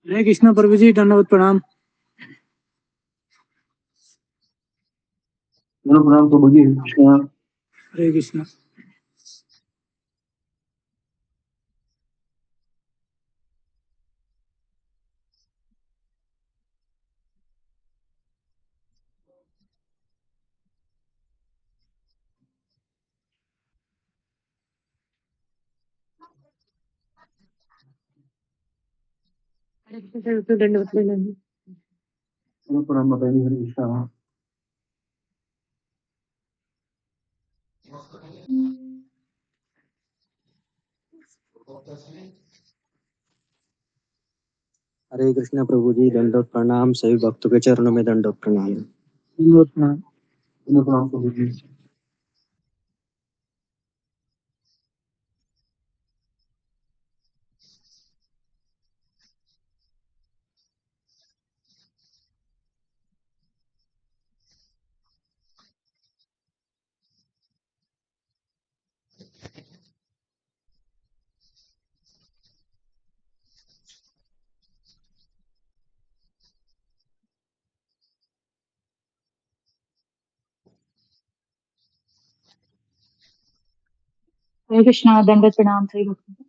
हरे कृष्णा प्रभु जी, दंडवत प्रणाम। प्रणाम प्रभु जी। कृष्णा। हरे कृष्णा। दंडवत प्रणाम। प्रणाम बताइए। हरे कृष्णा। हरे कृष्णा प्रभु जी, दंडवत प्रणाम। सभी भक्तों के चरणों में दंडवत प्रणाम। दंडवत प्रणाम। प्रणाम प्रभु जी। हरे कृष्णा। दंडवत प्रणाम सभी भक्तों को।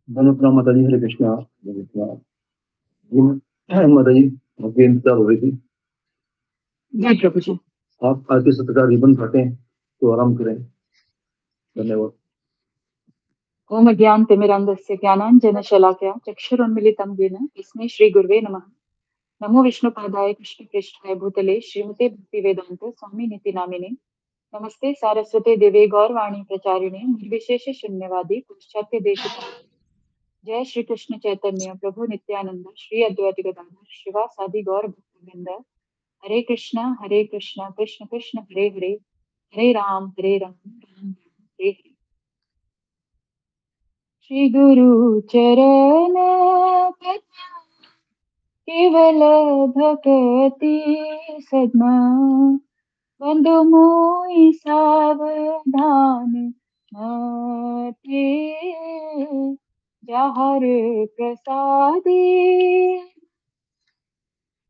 दंडवत प्रणाम माता जी। हरे कृष्णा। हरे कृष्णा। माता जी आपकी इंतजार हो रही थी। जय प्रभु जी। आप आरती सत्र का रिबन काटें तो आराम करें। धन्यवाद। ओम अज्ञानतिमिरान्धस्य ज्ञानाञ्जनशलाकया चक्षुरुन्मीलितं येन तस्मै श्रीगुरुवे नमः। नमो विष्णुपादाय कृष्णप्रेष्ठाय भूतले श्रीमते भक्तिवेदान्त स्वामिनिति नामिने। नमस्ते सारस्वते देवे गौरवाणी प्रचारिणे निर्विशेष शून्यवादी पाश्चात्य देशतारिणे। जय श्री कृष्ण चैतन्य प्रभु नित्यानंद श्री अद्वैत गदाधर श्रीवासादि गौर भक्तवृंद। हरे कृष्ण कृष्ण कृष्ण हरे हरे, हरे राम राम राम हरे हरे। श्री गुरु चरण केवल भगति सद्मा, बंधु मोहि सावधान मते, जहर प्रसादी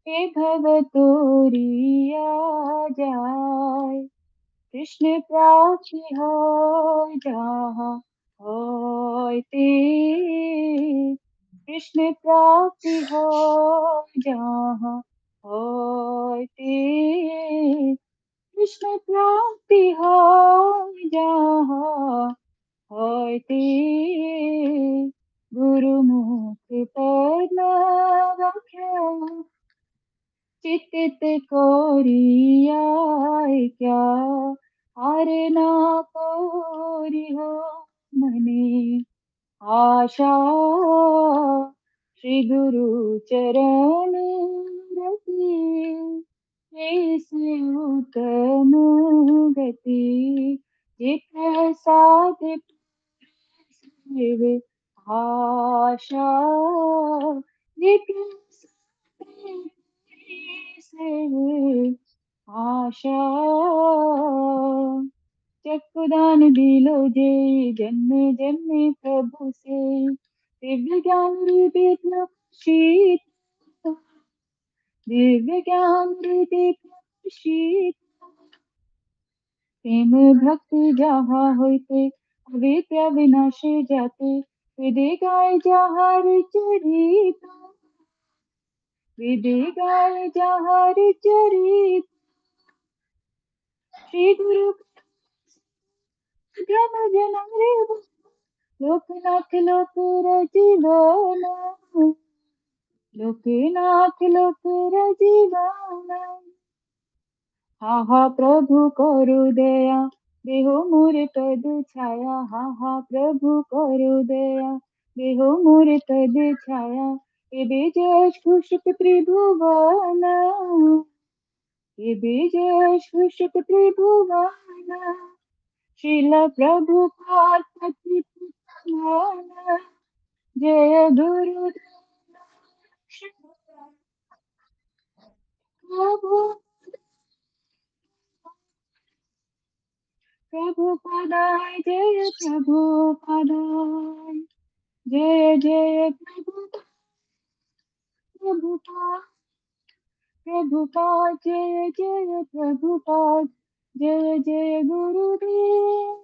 हे भव तोरिया जाय। कृष्ण प्राप्ति हो जहाँ होय ते, कृष्ण प्राप्ति हो जहाँ होय ते, कृष्ण प्राप्ति हो जहाँ होय ते। गुरुमुख पद्म रखै चितित कोरियाय क्या, हरे ना कोरि हो मने आशा। श्री गुरु चरण रति, जैसे उत्तम गति। ये प्रसाद सेव आशा, ये प्रसाद सेव आशा चक्षुदान दिलो जे जन्मे जन्मे प्रभु से दिव्य ज्ञान रूपी शीत दिव्य ज्ञान रूपी शीत प्रेम भक्ति जहाँ होते अविद्या विनाशे जाते विदे गाय जहाँ चरित विदे गाय जहाँ चरित श्री गुरु जन जन रे लोकनाथ लोक रजीवन लोकनाथ लोक रजीवन हा हा प्रभु करु दया देहो मोरे तद छाया हा हा प्रभु करु दया देहो मोरे तद छाया ये बीज खुशक त्रिभुवन ये बीज खुशक त्रिभुवन शील प्रभु पार्वती जय गुरु प्रभु प्रभु पदाय जय प्रभु पदाय जय जय प्रभु प्रभुपाद प्रभुपाद जय जय प्रभुपाद जय जय गुरुदेव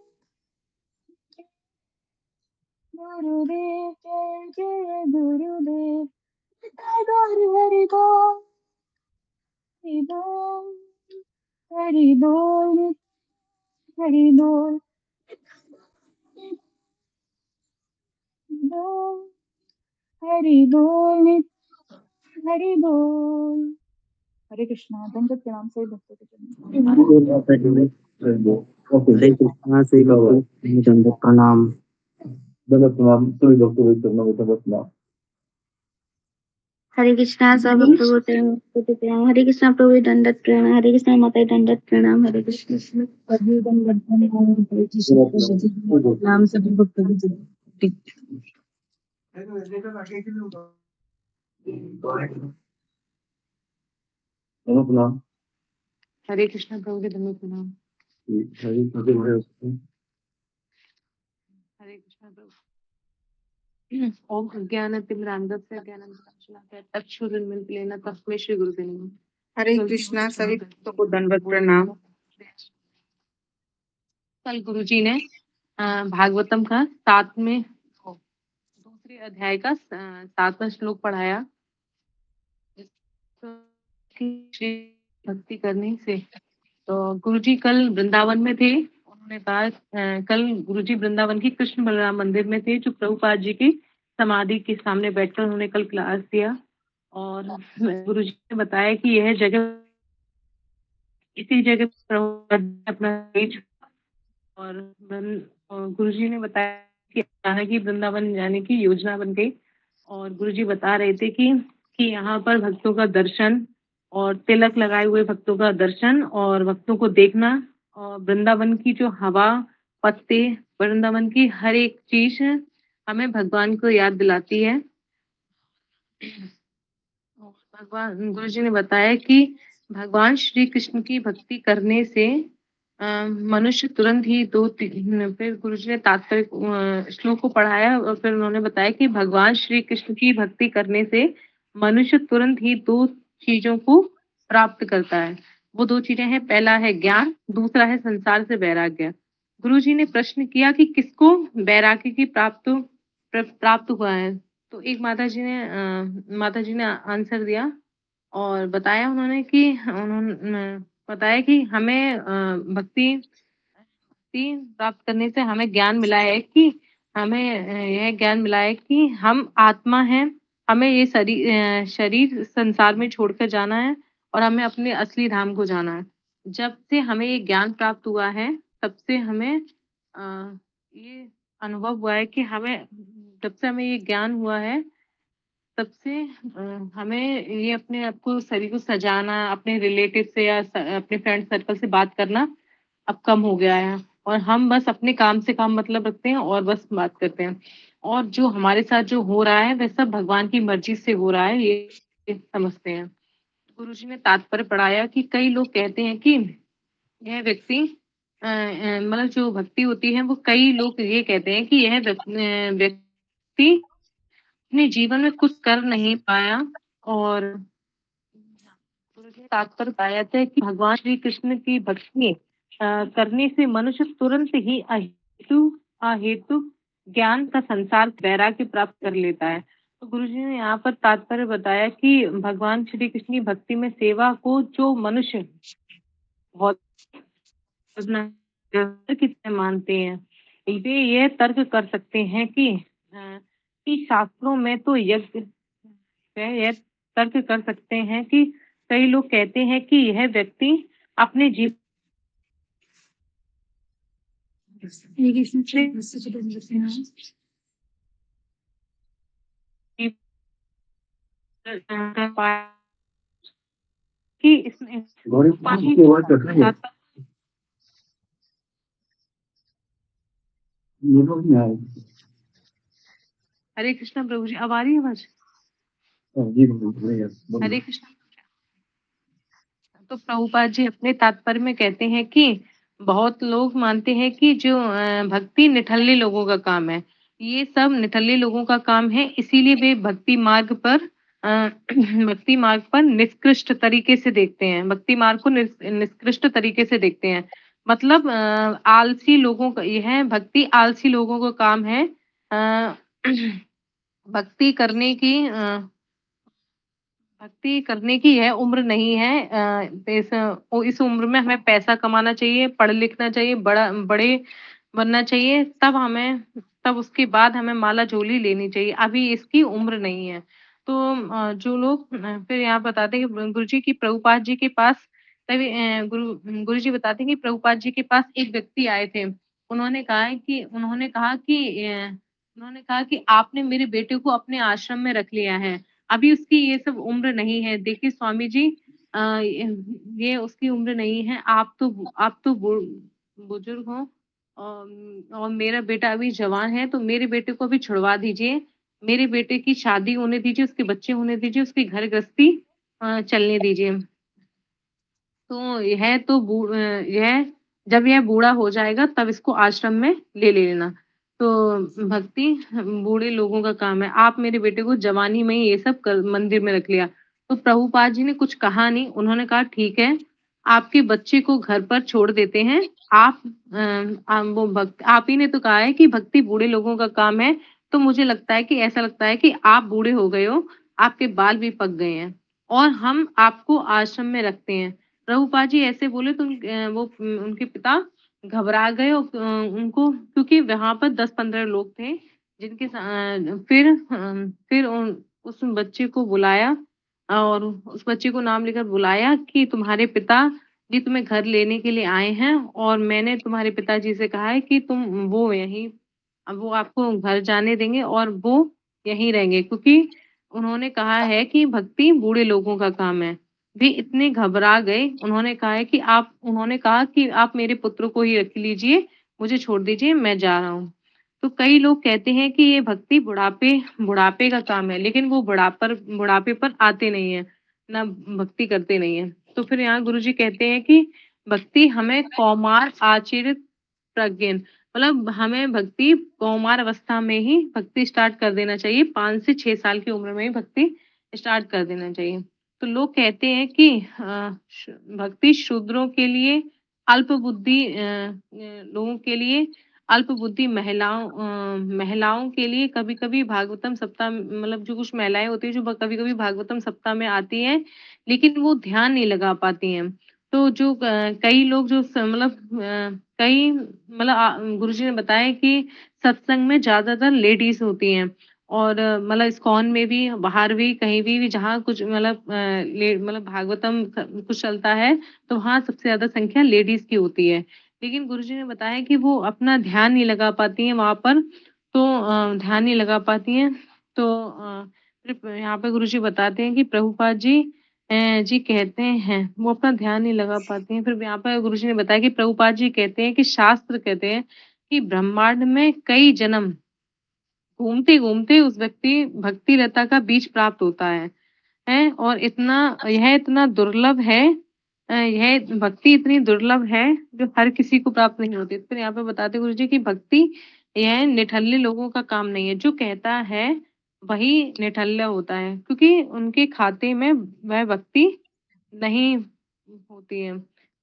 गुरुदेव जय जय गुरुदेव हरि बोल हरि बोल हरि बोल हरि बोल बोल हरि बोल हरि बोल। हरे कृष्णा दंडवत प्रणाम से भक्तों के चरणों में। ओके हरे कृष्णा श्री भक्ति दंडवत प्रणाम। दंडवत प्रणाम सभी भक्तों के चरणों में दंडवत प्रणाम। हरे कृष्णा सब प्रभु प्रणाम। हरे कृष्णा प्रभु दंडवत प्रणाम। हरे कृष्णा माता दंडवत प्रणाम। हरे कृष्ण प्रभु दंडवत प्रणाम। हरे कृष्ण प्रभु जी दंडवत प्रणाम सभी भक्तों की जय। दंडवत प्रणाम। हरे कृष्णा प्रभु के दंडवत प्रणाम। हरे कृष्ण हरे कृष्णा प्रभु। ओम अज्ञानतिमिरान्धस्य ज्ञानांजनशलाकया चक्षुरुन्मीलितं तस्मै श्री गुरुवे नमः। हरे कृष्णा सभी भक्तों को दंडवत प्रणाम। कल गुरुजी ने भागवतम का दूसरे अध्याय का 7वां श्लोक पढ़ाया। श्री भक्ति करने से तो गुरुजी कल वृंदावन में थे। उन्होंने कहा कल गुरुजी वृंदावन की कृष्ण बलराम मंदिर में थे जो प्रभुपाद जी की समाधि के सामने बैठकर उन्होंने कल क्लास दिया और गुरुजी ने बताया कि यह जगह इसी जगह प्रभुपाद जी अपना स्टेज और गुरुजी ने बताया कि अचानक ही वृंदावन जाने की योजना बन गई और गुरुजी बता रहे थे कि यहाँ पर भक्तों का दर्शन और तिलक लगाए हुए भक्तों का दर्शन और भक्तों को देखना और वृंदावन की जो हवा पत्ते वृंदावन की हर एक चीज हमें भगवान को याद दिलाती है। भगवान गुरुजी ने बताया कि भगवान श्री कृष्ण की भक्ति करने से मनुष्य तुरंत ही फिर गुरुजी ने तात्पर्य श्लोक को पढ़ाया और फिर उन्होंने बताया कि भगवान श्री कृष्ण की भक्ति करने से मनुष्य तुरंत ही 2 चीजों को प्राप्त करता है। वो 2 चीजें हैं, पहला है ज्ञान, दूसरा है संसार से वैराग्य। गुरुजी ने प्रश्न किया कि किसको वैराग्य की प्राप्त हुआ है तो एक माता जी ने आंसर दिया और बताया उन्होंने बताया कि हमें भक्ति प्राप्त करने से हमें ज्ञान मिला है कि यह ज्ञान मिला है कि हम आत्मा हैं। हमें ये शरीर संसार में छोड़कर जाना है और हमें अपने असली धाम को जाना है। जब से हमें ये ज्ञान प्राप्त हुआ है तब से हमें ये अनुभव हुआ है कि जब से हमें ये ज्ञान हुआ है तब से हमें ये अपने आप को शरीर को सजाना अपने रिलेटिव से या अपने फ्रेंड सर्कल से बात करना अब कम हो गया है और हम बस अपने काम से काम मतलब रखते हैं और बस बात करते हैं और जो हमारे साथ जो हो रहा है वह सब भगवान की मर्जी से हो रहा है ये समझते हैं। गुरुजी ने तात्पर्य पढ़ाया कि कई लोग कहते हैं कि यह व्यक्ति मतलब जो भक्ति होती है वो कई लोग ये कहते हैं कि यह व्यक्ति अपने जीवन में कुछ कर नहीं पाया और गुरुजी ने तात्पर्य बताया था कि भगवान श्री कृष्ण की भक्ति करने से मनुष्य तुरंत ही अहेतु ज्ञान का संसार वैराग्य प्राप्त कर लेता है। तो गुरुजी ने यहाँ पर तात्पर्य बताया कि भगवान श्री कृष्ण की भक्ति में सेवा को जो मनुष्य बहुत कितने मानते हैं, वे यह तर्क कर सकते हैं कि शास्त्रों में तो यज्ञ यह तर्क कर सकते हैं कि कई लोग कहते हैं कि यह व्यक्ति अपने जीवन कि इसमें गौरी की आवाज कट रही है, नेटवर्क नहीं आ रही। हरे कृष्णा प्रभु जी, अब आ रही है आवाज? जी बोलिए। हरे कृष्ण। तो प्रभुपाद जी अपने तात्पर्य में कहते हैं कि बहुत लोग मानते हैं कि जो भक्ति निठल्ले लोगों का काम है, ये सब निठल्ले लोगों का काम है, इसीलिए वे भक्ति मार्ग पर भक्ति मार्ग पर निष्कृष्ट तरीके से देखते हैं, भक्ति मार्ग को निष्कृष्ट तरीके से देखते हैं। मतलब आलसी लोगों का यह भक्ति आलसी लोगों का काम है। भक्ति करने की यह उम्र नहीं है। इस उम्र में हमें पैसा कमाना चाहिए, पढ़ लिखना चाहिए, बड़े बनना चाहिए, तब उसके बाद हमें माला झोली लेनी चाहिए, अभी इसकी उम्र नहीं है। तो जो लोग फिर यहाँ बताते हैं कि गुरुजी की प्रभुपाद जी के पास तभी गुरुजी बताते हैं कि प्रभुपाद जी के पास एक व्यक्ति आए थे। उन्होंने कहा कि आपने मेरे बेटे को अपने आश्रम में रख लिया है, अभी उसकी ये सब उम्र नहीं है। देखिए स्वामी जी, ये उसकी उम्र नहीं है। आप तो बुजुर्ग हो और मेरा बेटा अभी जवान है, तो मेरे बेटे को अभी छुड़वा दीजिए, मेरे बेटे की शादी होने दीजिए, उसके बच्चे होने दीजिए, उसकी घर गृहस्थी चलने दीजिए। तो जब यह बूढ़ा हो जाएगा तब इसको आश्रम में ले लेना। तो भक्ति बूढ़े लोगों का काम है, आप मेरे बेटे को जवानी में ही ये सब मंदिर में रख लिया। तो प्रभुपाद जी ने कुछ कहा नहीं, उन्होंने कहा ठीक है, आपके बच्चे को घर पर छोड़ देते हैं। आप ही ने तो कहा है कि भक्ति बूढ़े लोगों का काम है, तो मुझे ऐसा लगता है कि आप बूढ़े हो गए हो, आपके बाल भी पक गए हैं और हम आपको आश्रम में रखते हैं। प्रभुपाद जी ऐसे बोले तो उनके पिता घबरा गए और उनको, क्योंकि वहां पर 10-15 लोग थे जिनके फिर उस बच्चे को बुलाया और उस बच्चे को नाम लेकर बुलाया कि तुम्हारे पिता जी तुम्हें घर लेने के लिए आए हैं और मैंने तुम्हारे पिताजी से कहा है कि वो आपको घर जाने देंगे और वो यहीं रहेंगे, क्योंकि उन्होंने कहा है कि भक्ति बूढ़े लोगों का काम है। वे इतने घबरा गए, उन्होंने कहा कि आप मेरे पुत्र को ही रख लीजिए, मुझे छोड़ दीजिए, मैं जा रहा हूँ। तो कई लोग कहते हैं कि ये भक्ति बुढ़ापे का काम है, लेकिन वो बुढ़ापे पर आते नहीं है, ना भक्ति करते नहीं है। तो फिर यहाँ गुरुजी कहते हैं कि भक्ति हमें कौमार आचरित प्रज्ञान, मतलब हमें भक्ति कौमार अवस्था में ही भक्ति स्टार्ट कर देना चाहिए, 5 से 6 साल की उम्र में ही भक्ति स्टार्ट कर देना चाहिए। तो लोग कहते हैं कि भक्ति शूद्रों के लिए, अल्प बुद्धि लोगों के लिए, अल्प बुद्धि महिलाओं के लिए, कभी-कभी भागवतम सप्ताह, मतलब जो कुछ महिलाएं होती है जो कभी-कभी भागवतम सप्ताह में आती हैं, लेकिन वो ध्यान नहीं लगा पाती हैं। तो जो कई लोग जो गुरुजी ने बताया कि सत्संग में ज्यादातर लेडीज होती हैं और मतलब इस्कॉन में भी, बाहर भी, कहीं भी जहाँ कुछ मतलब भागवतम कुछ चलता है तो वहाँ सबसे ज्यादा संख्या लेडीज की होती है। लेकिन गुरुजी ने बताया कि वो अपना ध्यान नहीं लगा पाती हैं वहां पर, तो ध्यान नहीं लगा पाती हैं। तो फिर यहाँ पे गुरुजी बताते हैं कि प्रभुपाद जी कहते हैं वो अपना ध्यान नहीं लगा पाती हैं। फिर यहाँ पर गुरुजी ने बताया कि प्रभुपाद जी कहते हैं कि शास्त्र कहते हैं कि ब्रह्मांड में कई जन्म घूमते घूमते उस व्यक्ति भक्ति लता का बीज प्राप्त होता है। है और यह इतना दुर्लभ है, यह भक्ति इतनी दुर्लभ है जो हर किसी को प्राप्त नहीं होती। फिर यहाँ पे बताते गुरु जी कि भक्ति यह निठल्ले लोगों का काम नहीं है, जो कहता है वही निठल्ला होता है, क्योंकि उनके खाते में वह भक्ति नहीं होती है।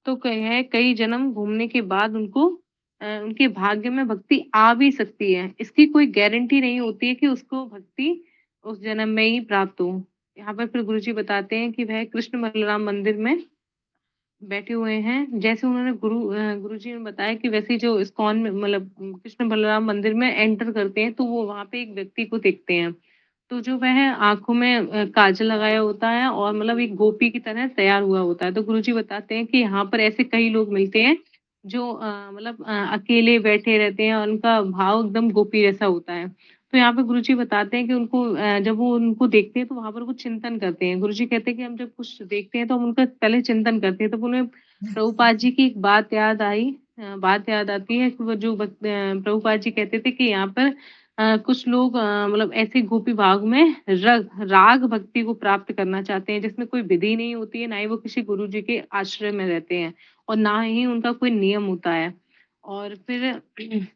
तो यह कई जन्म घूमने के बाद उनके भाग्य में भक्ति आ भी सकती है। इसकी कोई गारंटी नहीं होती है कि उसको भक्ति उस जन्म में ही प्राप्त हो। यहाँ पर फिर गुरुजी बताते हैं कि वह कृष्ण बलराम मंदिर में बैठे हुए हैं। जैसे उन्होंने गुरुजी ने बताया कि वैसे ही जो इस्कॉन में मतलब कृष्ण बलराम मंदिर में एंटर करते हैं तो वो वहाँ पे एक व्यक्ति को देखते हैं। तो जो वह आँखों में काजल लगाया होता है और मतलब एक गोपी की तरह तैयार हुआ होता है। तो गुरुजी बताते हैं कि यहाँ पर ऐसे कई लोग मिलते हैं जो अकेले बैठे रहते हैं और उनका भाव एकदम गोपी जैसा होता है। तो यहाँ पे गुरुजी बताते हैं कि जब वो उनको देखते हैं तो वहाँ पर वो चिंतन करते हैं। गुरुजी कहते हैं कि हम जब कुछ देखते हैं तो हम उनका पहले चिंतन करते हैं। तो उन्हें प्रभुपाद जी की एक बात याद आती है कि वो जो प्रभुपाद जी कहते थे कि यहाँ पर कुछ लोग मतलब ऐसे गोपी भाव में राग भक्ति को प्राप्त करना चाहते हैं, जिसमें कोई विधि नहीं होती है, ना ही वो किसी गुरु जी के आश्रय में रहते हैं और ना ही उनका कोई नियम होता है। और फिर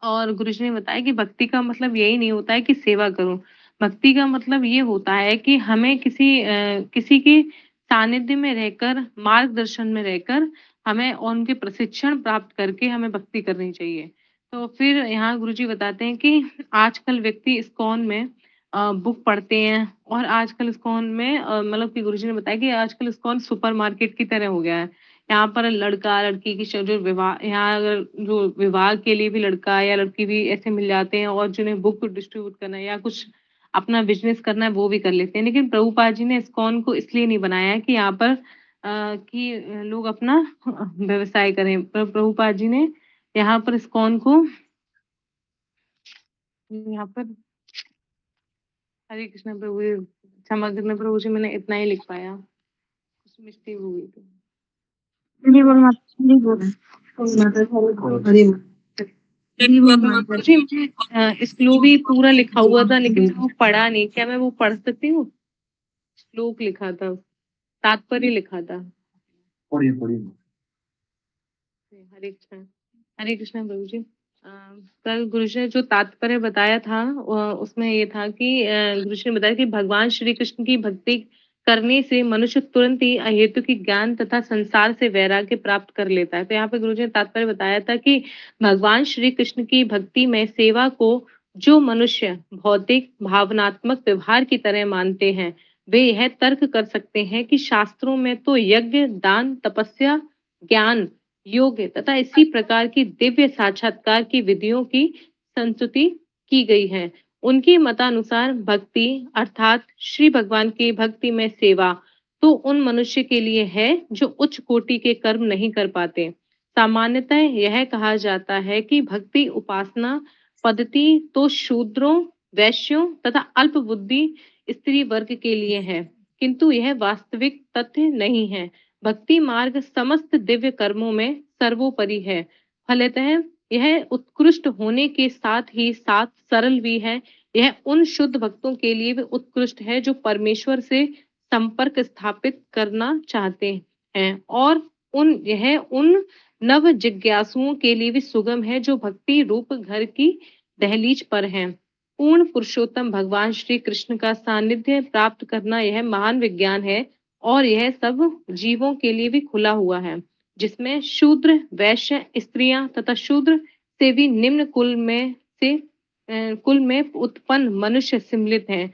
और गुरुजी ने बताया कि भक्ति का मतलब यही नहीं होता है कि सेवा करो। भक्ति का मतलब ये होता है कि हमें किसी के सानिध्य में रहकर, मार्गदर्शन में रहकर हमें और उनके प्रशिक्षण प्राप्त करके हमें भक्ति करनी चाहिए। तो फिर यहाँ गुरुजी बताते हैं कि आजकल व्यक्ति इस्कॉन में बुक पढ़ते हैं और आजकल इस्कॉन में मतलब कि गुरुजी ने बताया कि आजकल इस्कॉन सुपरमार्केट की तरह हो गया है। यहाँ पर लड़का-लड़की की जो विवाह यहाँ अगर जो विवाह के लिए भी लड़का या लड़की भी ऐसे मिल जाते हैं और जिन्हें बुक डिस्ट्रीब्यूट करना है या कुछ अपना बिज़नेस करना है वो भी कर लेते हैं। लेकिन प्रभुपाद जी ने इस्कॉन को इसलिए नहीं बनाया है कि यहाँ पर लोग अपना व्यवसाय करें। प्रभुपाद जी ने यहाँ पर इस्कॉन को यहाँ पर हरे कृष्णा प्रभु जी क्षमा करना प्रभु जी, मैंने इतना ही लिख पाया। कुछ मिस्टेक हो गई थी। हरि बोल माता, हरि बोल। मुझे श्लोक भी पूरा लिखा हुआ था लेकिन वो पढ़ा नहीं। क्या मैं वो पढ़ सकती हूँ? श्लोक लिखा था, तात्पर्य लिखा था। पढ़िए पढ़िए। हरे कृष्णा प्रभु जी। कल गुरु जी ने जो तात्पर्य बताया था उसमें ये था कि गुरु जी ने बताया कि भगवान श्री कृष्ण की भक्ति करने से मनुष्य तुरंत ही अहेतु की ज्ञान तथा संसार से वैराग्य प्राप्त कर लेता है। तो यहाँ पे गुरु जी ने तात्पर्य बताया था कि भगवान श्री कृष्ण की भक्ति में सेवा को जो मनुष्य भौतिक भावनात्मक व्यवहार की तरह मानते हैं, वे यह तर्क कर सकते हैं कि शास्त्रों में तो यज्ञ, दान, तपस्या, ज्ञान, योग तथा इसी प्रकार की दिव्य साक्षात्कार की विधियों की संस्तुति की गई है। उनके मतानुसार भक्ति अर्थात श्री भगवान की भक्ति में सेवा तो उन मनुष्य के लिए है जो उच्च कोटि के कर्म नहीं कर पाते। सामान्यतः यह कहा जाता है कि भक्ति उपासना पद्धति तो शूद्रों, वैश्यों तथा अल्प बुद्धि स्त्री वर्ग के लिए है, किंतु यह वास्तविक तथ्य नहीं है। भक्ति मार्ग समस्त दिव्य कर्मों में सर्वोपरि है। फलतः यह उत्कृष्ट होने के साथ सरल भी है। यह उन शुद्ध भक्तों के लिए भी उत्कृष्ट है जो परमेश्वर से संपर्क स्थापित करना चाहते हैं और यह उन नव जिज्ञासुओं के लिए भी सुगम है जो भक्ति रूप घर की दहलीज पर हैं। पूर्ण पुरुषोत्तम भगवान श्री कृष्ण का सानिध्य प्राप्त करना यह महान विज्ञान है और यह सब जीवों के लिए भी खुला हुआ है, जिसमें शूद्र, वैश्य, स्त्रियां तथा शूद्र से भी निम्न कुल में उत्पन्न मनुष्य सम्मिलित हैं।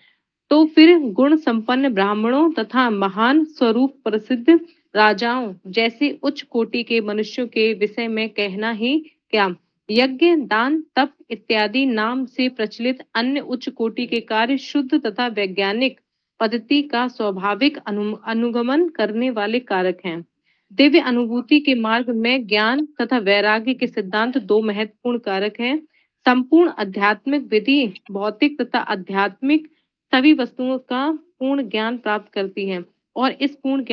तो फिर गुण संपन्न ब्राह्मणों तथा महान स्वरूप प्रसिद्ध राजाओं जैसे उच्च कोटि के मनुष्यों के विषय में कहना ही क्या। यज्ञ, दान, तप इत्यादि नाम से प्रचलित अन्य उच्च कोटि के कार्य शुद्ध तथा वैज्ञानिक पद्धति का स्वाभाविक अनुगमन करने वाले कारक हैं। दिव्य अनुभूति के मार्ग में ज्ञान तथा वैराग्य के सिद्धांत दो महत्वपूर्ण कारक हैं। संपूर्ण आध्यात्मिक विधि भौतिक तथा आध्यात्मिक सभी वस्तुओं का पूर्ण ज्ञान प्राप्त करती है और इस पूर्ण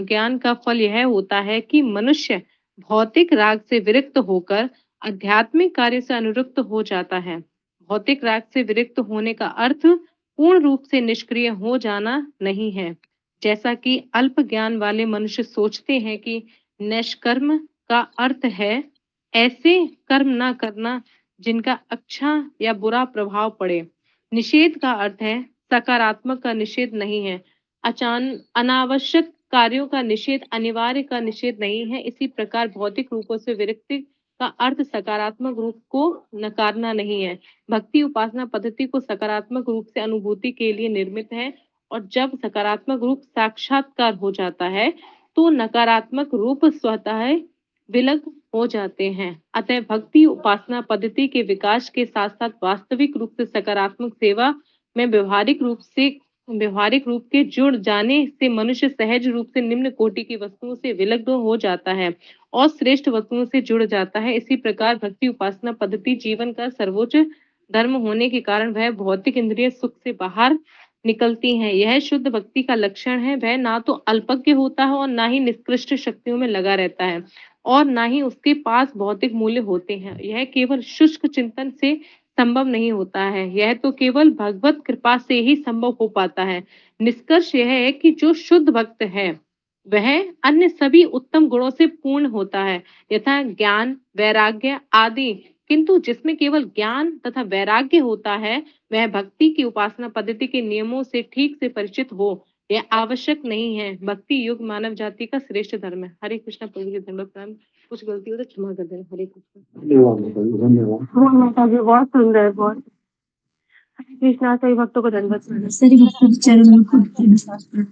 ज्ञान का फल यह होता है कि मनुष्य भौतिक राग से विरक्त होकर आध्यात्मिक कार्य से अनुरक्त हो जाता है। भौतिक राग से विरक्त होने का अर्थ पूर्ण रूप से निष्क्रिय हो जाना नहीं है। जैसा कि अल्प ज्ञान वाले मनुष्य सोचते हैं कि निष्कर्म का अर्थ है ऐसे कर्म न करना जिनका अच्छा या बुरा प्रभाव पड़े। निषेध का अर्थ है सकारात्मक का निषेध नहीं है। अनावश्यक कार्यों का निषेध अनिवार्य का निषेध नहीं है। इसी प्रकार भौतिक रूपों से विरक्ति का अर्थ सकारात्मक रूप को नकारना नहीं है। भक्ति उपासना पद्धति को सकारात्मक रूप से अनुभूति के लिए निर्मित है और जब सकारात्मक रूप साक्षात्कार हो जाता है तो नकारात्मक रूप स्वतः विलग हो जाते हैं। अतः भक्ति उपासना पद्धति के विकास के साथ साथ वास्तविक रूप से सकारात्मक सेवा में व्यवहारिक रूप के जुड़ जाने से मनुष्य सहज रूप से निम्न कोटि की वस्तुओं से विलग्न हो जाता है और श्रेष्ठ वस्तुओं से जुड़ जाता है। इसी प्रकार भक्ति उपासना पद्धति जीवन का सर्वोच्च धर्म होने के कारण वह भौतिक इंद्रिय सुख से बाहर निकलती हैं। यह शुद्ध भक्ति का लक्षण है। वह ना तो अल्पज्ञ होता है और ना ही निकृष्ट शक्तियों में लगा रहता है और ना ही उसके पास भौतिक मूल्य होते हैं। यह केवल शुष्क चिंतन से संभव नहीं होता है। यह तो केवल भगवत कृपा से ही संभव हो पाता है। निष्कर्ष यह है कि जो शुद्ध भक्त है वह अन्य सभी उत्तम गुणों से पूर्ण होता है यथा ज्ञान वैराग्य आदि, किंतु जिसमें केवल ज्ञान तथा वैराग्य होता है वह भक्ति की उपासना पद्धति के नियमों से ठीक से परिचित हो यह आवश्यक नहीं है। भक्ति युग मानव जाति का श्रेष्ठ धर्म है। हरे कृष्णा प्रभु जी धन्यवाद। कुछ गलती हो तो क्षमा कर देना। हरे कृष्ण। धन्यवाद। माता जी बहुत सुंदर, बहुत हरे कृष्णा। सभी भक्तों को धन्यवाद। सभी भक्तों के चरणों में खूब नमस्कार।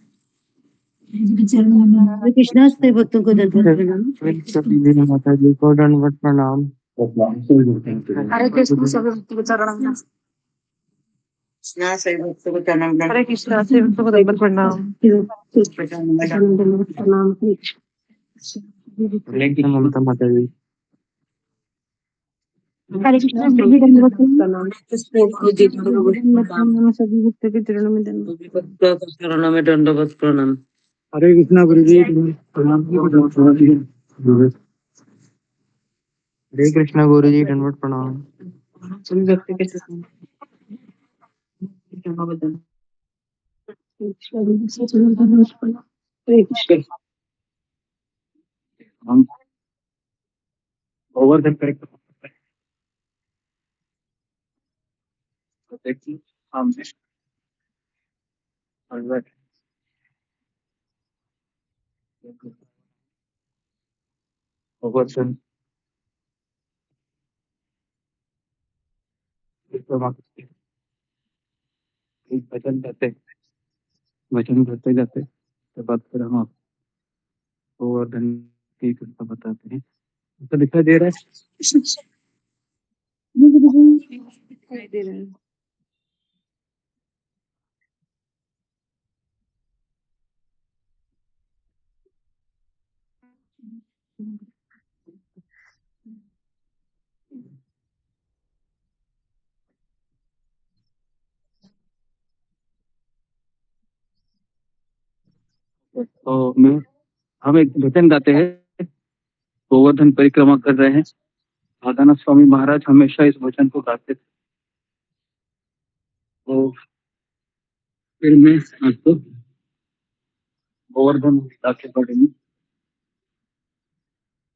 हरे कृष्णा। सभी भक्तों को दंडवत प्रणाम। माता जी को दंडवत प्रणाम। हरे कृष्ण। सभी भक्तों को चरणों में सही भक्तों को चरणों में हरे कृष्णा। सभी भक्तों को दंडवत प्रणाम। दंडवत प्रणाम। ममता माता जी हरे कृष्णा। सभी दंडवत प्रणाम। सभी भक्तों के चरणों में दंडवत चरणों में दंडवत प्रणाम। हरे कृष्णा गुरु जी प्रणाम। हरे कृष्णा गुरु जी दंडवत प्रणाम। सभी भक्तों के चरणों में हरे कृष्ण। हम गोवर्धन परिक्रमा देखिए सामने गोवर्धन परिक्रमा करते हैं। एक वचन करते जाते उसके बाद फिर हम आप गोवर्धन की कृपा बताते हैं। तो दिखाई दे रहा है। दिखाई दे रहा है। तो हम एक वचन गाते हैं। गोवर्धन परिक्रमा कर रहे हैं। राधानाथ स्वामी महाराज हमेशा इस वचन को गाते थे। तो फिर मैं आपको गोवर्धन गाके पढ़ेंगे।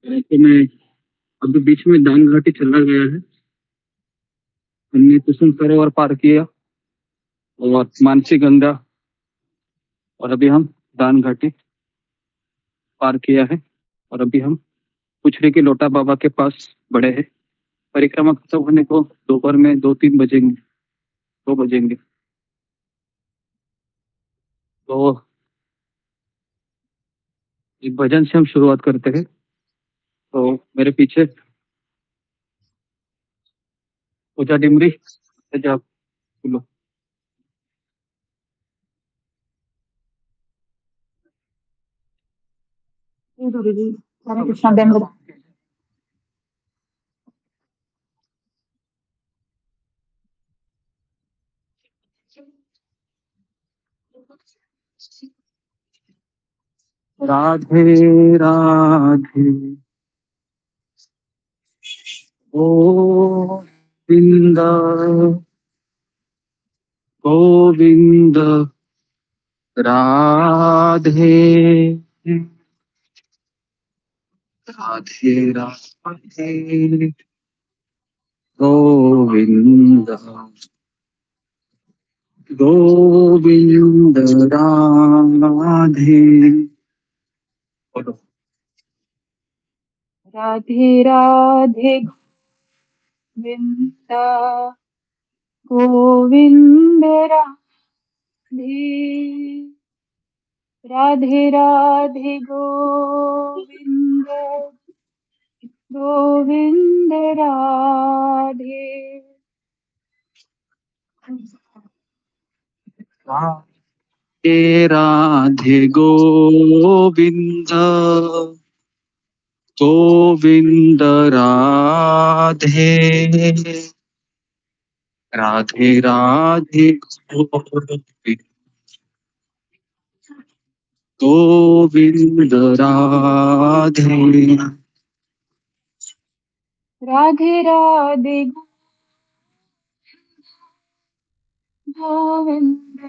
तो मैं अभी बीच में दान घाटी चला गया है। हमने कुसुम सरोवर पार किया और मानसी गंगा और अभी हम दान घाटी पार किया है और अभी हम पुछड़ी के लोटा बाबा के पास बड़े हैं। परिक्रमा खत्म होने को दोपहर में 2-3 बजेंगे 2 बजेंगे। तो एक भजन से हम शुरुआत करते हैं। तो मेरे पीछे पूजा डिमरी जब बोलो। गुरु जी। हरे कृष्णा दंडवत। राधे राधे ओ बिंदा गोविंद राधे राधे राधे गोविंद गोविंद राधे। बोलो। राधे राधे गोविंद गोविंद राधे राधे राधे गोविंद गोविंद राधे। राधे राधे गोविंद गोविंद राधे राधे राधे गोविंद राधे राधे राधे गोविंद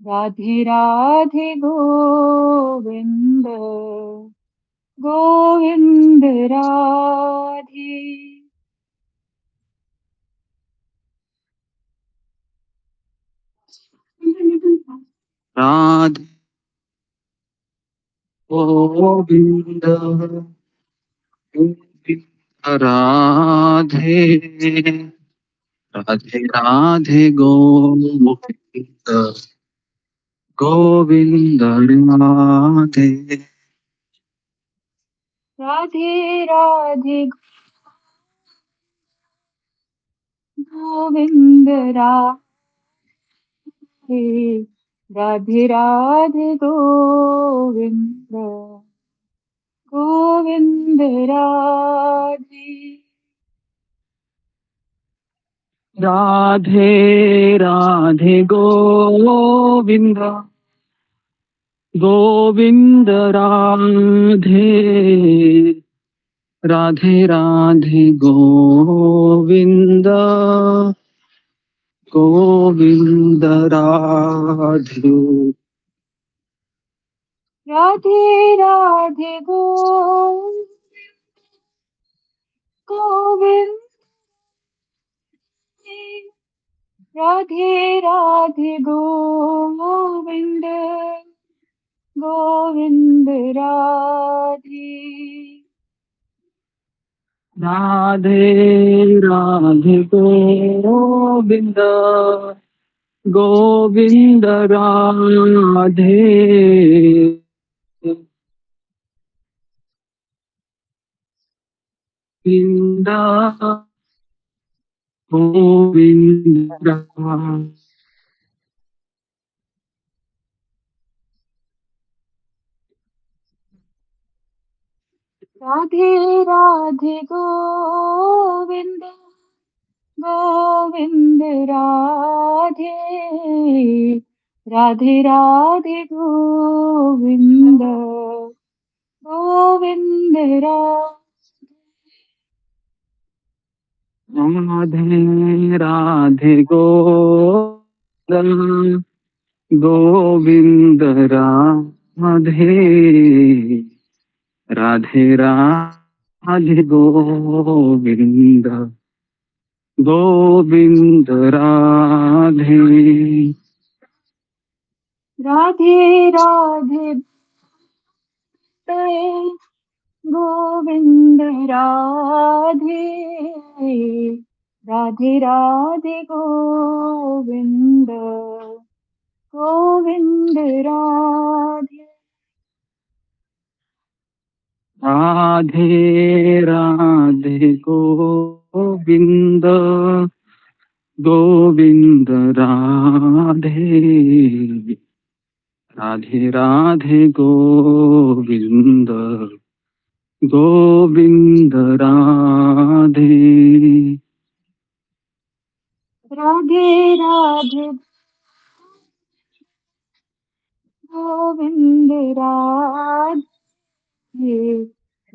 राधे राधे गोविंद गोविंद राधे। राधे गोविंद गोविंद राधे राधे राधे गोविंद गोविंद राधे राधे राधे गोविंद राधे राधे राधे गोविंद गोविंद राधे। राधे राधे गोविंद गोविंद राधे राधे राधे गोविंद गोविंद राधे राधे राधे गोविंद राधे राधे गोविंद गोविंद राधे। राधे राधे गोविंद गोविंद राधे गोविंद गोविंद राधे राधे गोविंद गोविंद राधे राधे राधे गोविंद गोविंद राधे राधे गोविंद गोविंद राधे राधे राधे गोविंद गोविंद राधे राधे राधे गोविंद राधे राधे राधे गोविंद गोविंद राधे। राधे राधे गोविंद गोविंद राधे राधे राधे गोविंद गोविंद राधे राधे राधे गोविंद राधे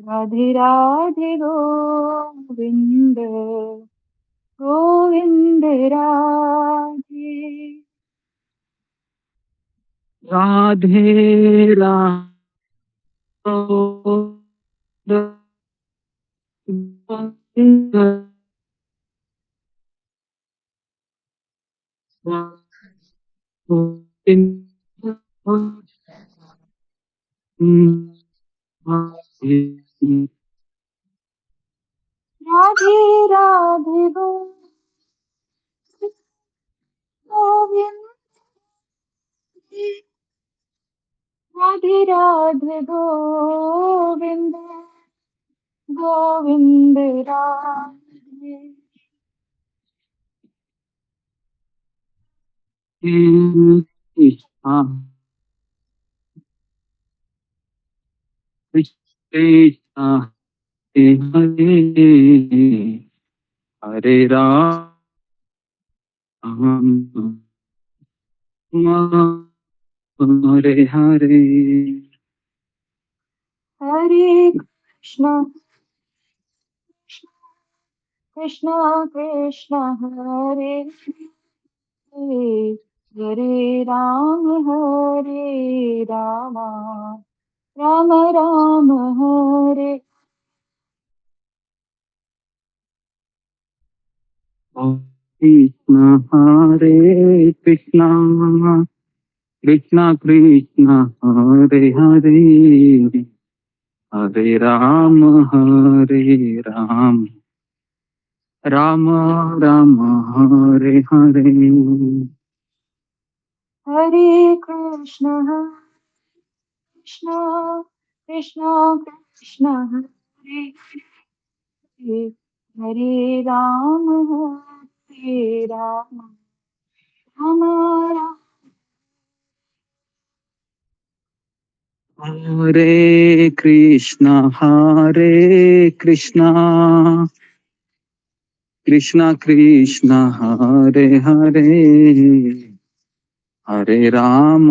राधे राधे गोविंद गोविंद राधे। राधे राधे गोविंद गोविंद राधे राधे गोविंद, राधे राधे गोविंद, गोविंद राधे। कृष्णा कृष्णा हरे हरे राम हरे हरे हरे कृष्ण कृष्ण कृष्ण हरे हरे, हरे राम राम राम हरे। कृष्ण हरे कृष्णा कृष्ण कृष्ण हरे हरे हरे राम राम राम हरे हरे हरे कृष्ण कृष्ण कृष्ण कृष्ण हरे हरे, हरे राम राम राम। हरे कृष्ण कृष्ण कृष्ण हरे हरे हरे राम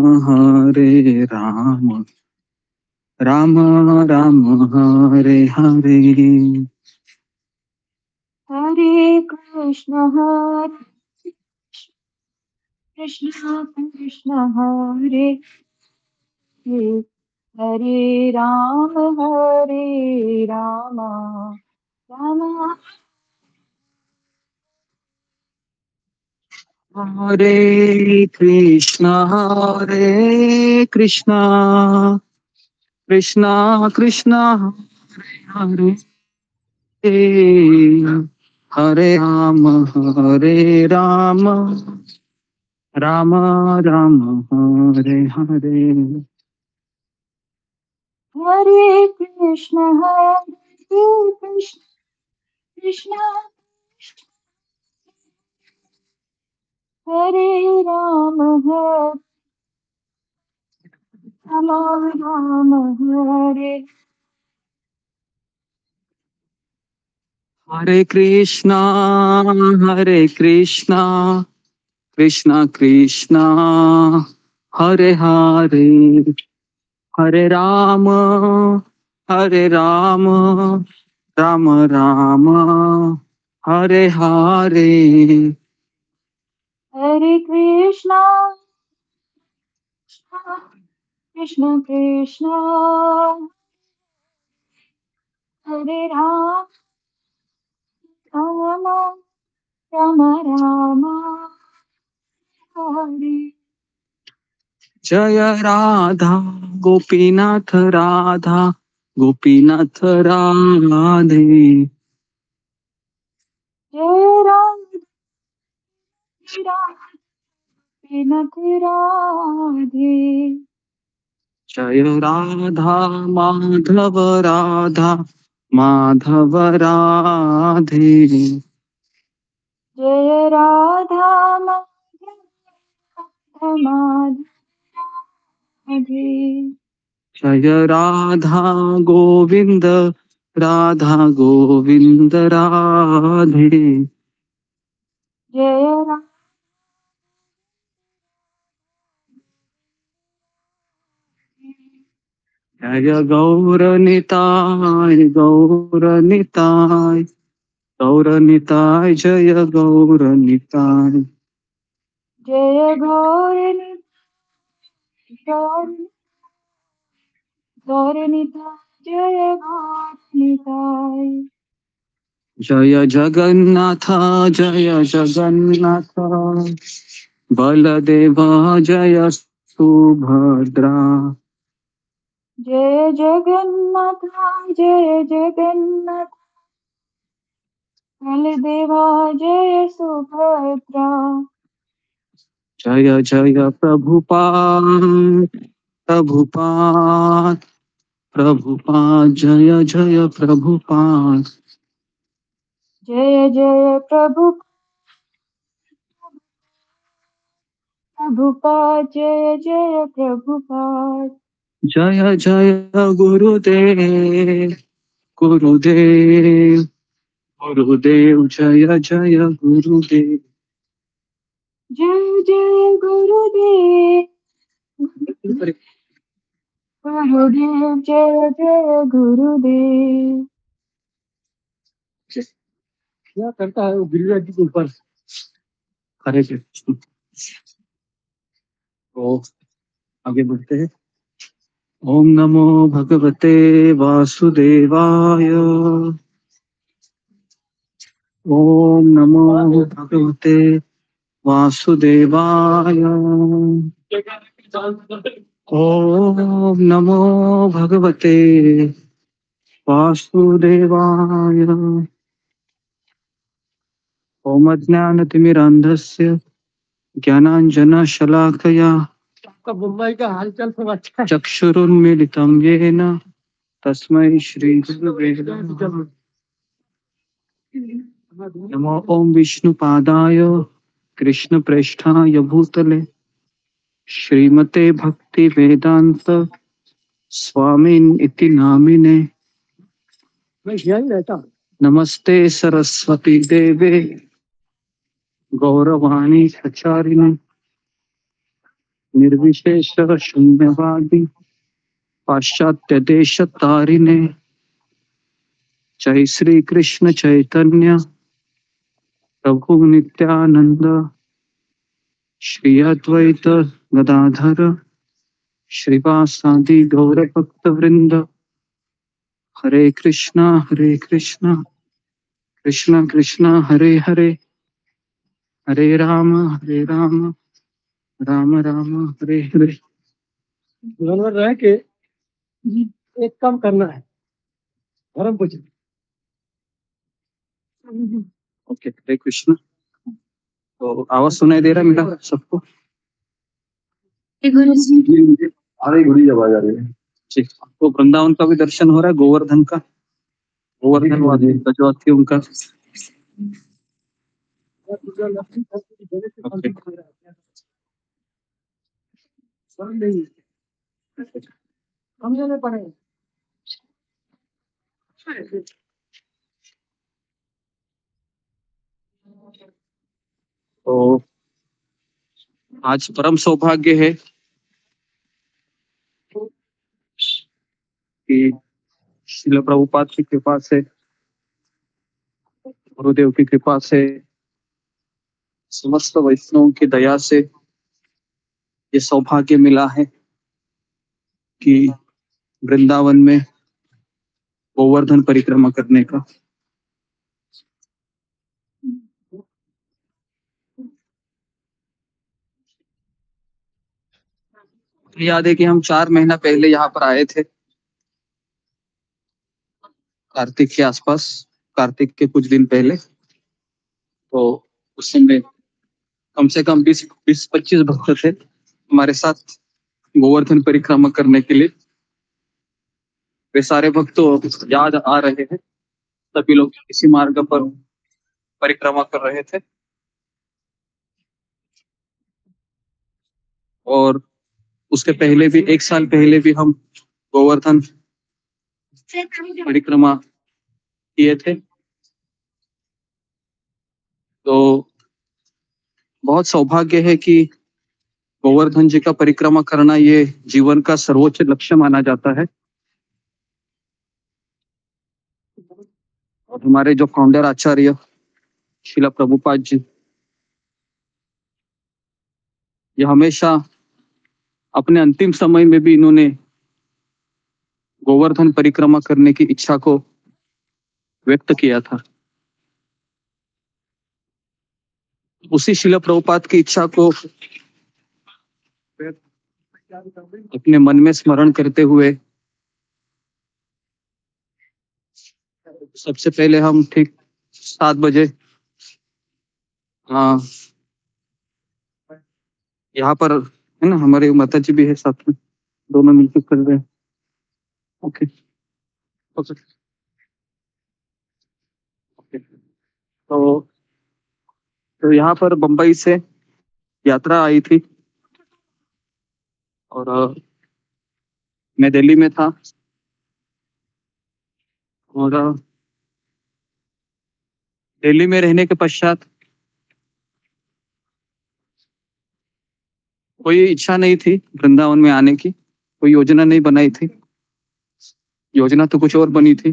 राम राम हरे हरे हरे कृष्ण कृष्ण कृष्ण हरे हरे, हरे राम राम। हरे कृष्ण कृष्ण कृष्ण हरे हरे हरे राम राम राम हरे हरे हरे कृष्ण कृष्ण कृष्ण हरे राम राम हरे। हरे कृष्णा कृष्णा कृष्णा हरे हरे हरे राम राम राम हरे हरे हरे कृष्ण कृष्ण कृष्ण हरे राम राम राम हरे। जय राधा गोपीनाथ राधे जय राम बिनत राधे। जय राधा माधव राधे जय राधा माधव राधे। जय राधा गोविंद राधे जय राधे। जय गौर निताय गौरनिताय जय गौरनिताय। जय गौर गौरनिताय जय गौरनिताय। जय जगन्नाथ जय जगन्नाथ, बलदेवा जय सुभद्रा। जय जगन्नाथ जय जगन्नाथ, बलदेवा जय सुभद्रा। जय जय प्रभुपाद प्रभुपाद प्रभुपाद, जय जय प्रभुपाद। जय जय प्रभुपाद, जय जय प्रभुपाद। जय जय गुरुदेव गुरुदेव गुरुदेव, जय जय गुरुदेव। जय जय गुरुदेव गुरुदेव, जय जय गुरुदेव। क्या करता है वो गिरिराज जी के ऊपर। हरे कृष्ण। तो आगे बढ़ते हैं। ओम नमो भगवते वासुदेवाय। ओम नमो भगवते वासुदेवाय। ओम नमो भगवते वासुदेवाय। ओम अज्ञानतिमिरान्धस्य ज्ञानाञ्जनशलाकया मुंबई का हालचाल सब अच्छा है। चक्षुरुन्मीलितं येन तस्मै श्रीगुरुवे नमः। नमो ओम विष्णुपादाय कृष्णप्रेष्ठाय भूतले श्रीमते भक्ति वेदांत स्वामिन इति नामिने। मैं यही रहता। नमस्ते सरस्वती देवे गौरवाणी प्रचारिणे, निर्विशेष शून्यवादी पाश्चात्य देश तारिणे। जय श्री कृष्ण चैतन्य प्रभु नित्यानंद, श्री अद्वैत गदाधर श्रीवासादि गौर भक्त वृंद। हरे कृष्णा कृष्ण कृष्ण हरे हरे, हरे राम राम राम हरे हरे। घर रह के एक काम करना है, धर्म पूछ। ओके, हरे कृष्ण। तो आवाज सुनाई दे रहा है मेरा सबको? गुरु जी आ रही, घड़ी आवाज आ रही है। ठीक, तो वृंदावन का भी दर्शन हो रहा है, गोवर्धन का, गोवर्धन वादी का जो अस्थि उनका। तो आज परम सौभाग्य है कि श्रील प्रभुपाद की कृपा से, गुरुदेव की कृपा से, समस्त वैष्णवों की दया से ये सौभाग्य मिला है कि वृंदावन में गोवर्धन परिक्रमा करने का। याद है कि हम 4 महीना पहले यहाँ पर आए थे, कार्तिक के आसपास, कार्तिक के कुछ दिन पहले। तो उस समय कम से कम 20-25 भक्त थे हमारे साथ गोवर्धन परिक्रमा करने के लिए। वे सारे भक्त तो याद आ रहे हैं, सभी लोग इसी मार्ग पर परिक्रमा कर रहे थे। और उसके पहले भी, 1 साल पहले भी हम गोवर्धन परिक्रमा किए थे। तो बहुत सौभाग्य है कि गोवर्धन जी का परिक्रमा करना ये जीवन का सर्वोच्च लक्ष्य माना जाता है। और हमारे जो फाउंडर आचार्य शिला प्रभुपाद जी, ये हमेशा अपने अंतिम समय में भी इन्होंने गोवर्धन परिक्रमा करने की इच्छा को व्यक्त किया था। उसी शिला प्रभुपाद की इच्छा को अपने मन में स्मरण करते हुए सबसे पहले हम ठीक 7 बजे यहाँ पर है ना, हमारे माता जी भी है साथ में, दोनों मिलकर कर रहे हैं। Okay okay okay. तो यहाँ पर बम्बई से यात्रा आई थी और मैं दिल्ली में था और दिल्ली में रहने के पश्चात कोई इच्छा नहीं थी वृंदावन में आने की, कोई योजना नहीं बनाई थी। योजना तो कुछ और बनी थी,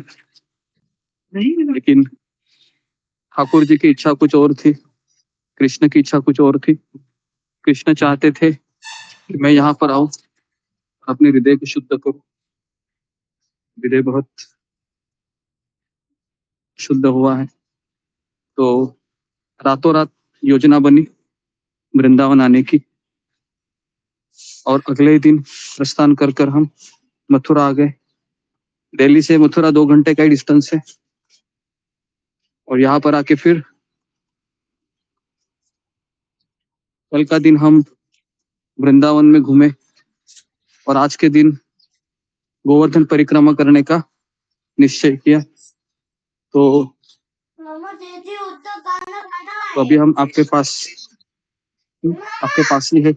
लेकिन ठाकुर जी की इच्छा कुछ और थी, कृष्ण की इच्छा कुछ और थी। कृष्ण चाहते थे कि मैं यहाँ पर आऊं, अपने हृदय को शुद्ध करूं। हृदय बहुत शुद्ध हुआ है, तो रातों रात योजना बनी वृंदावन आने की और अगले ही दिन प्रस्थान कर हम मथुरा आ गए। दिल्ली से मथुरा 2 घंटे का ही डिस्टेंस है और यहाँ पर आके फिर कल का दिन हम वृंदावन में घूमे और आज के दिन गोवर्धन परिक्रमा करने का निश्चय किया। तो अभी हम आपके पास ही है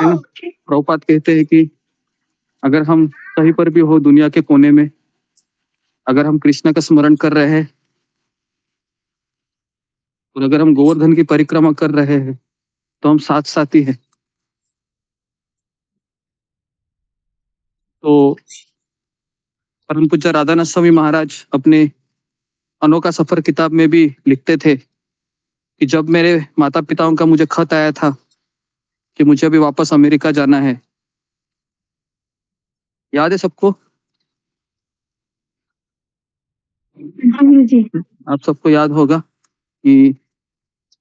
ना। प्रभुपाद कहते हैं कि अगर हम कहीं पर भी हो दुनिया के कोने में, अगर हम कृष्ण का स्मरण कर रहे हैं और अगर हम गोवर्धन की परिक्रमा कर रहे हैं तो हम साथ साथी हैं। तो परम पूज्य राधानाथ स्वामी महाराज अपने अनोखा सफर किताब में भी लिखते थे कि जब मेरे माता पिताओं का मुझे खत आया था कि मुझे अभी वापस अमेरिका जाना है, याद है सबको? जी। आप सबको याद होगा कि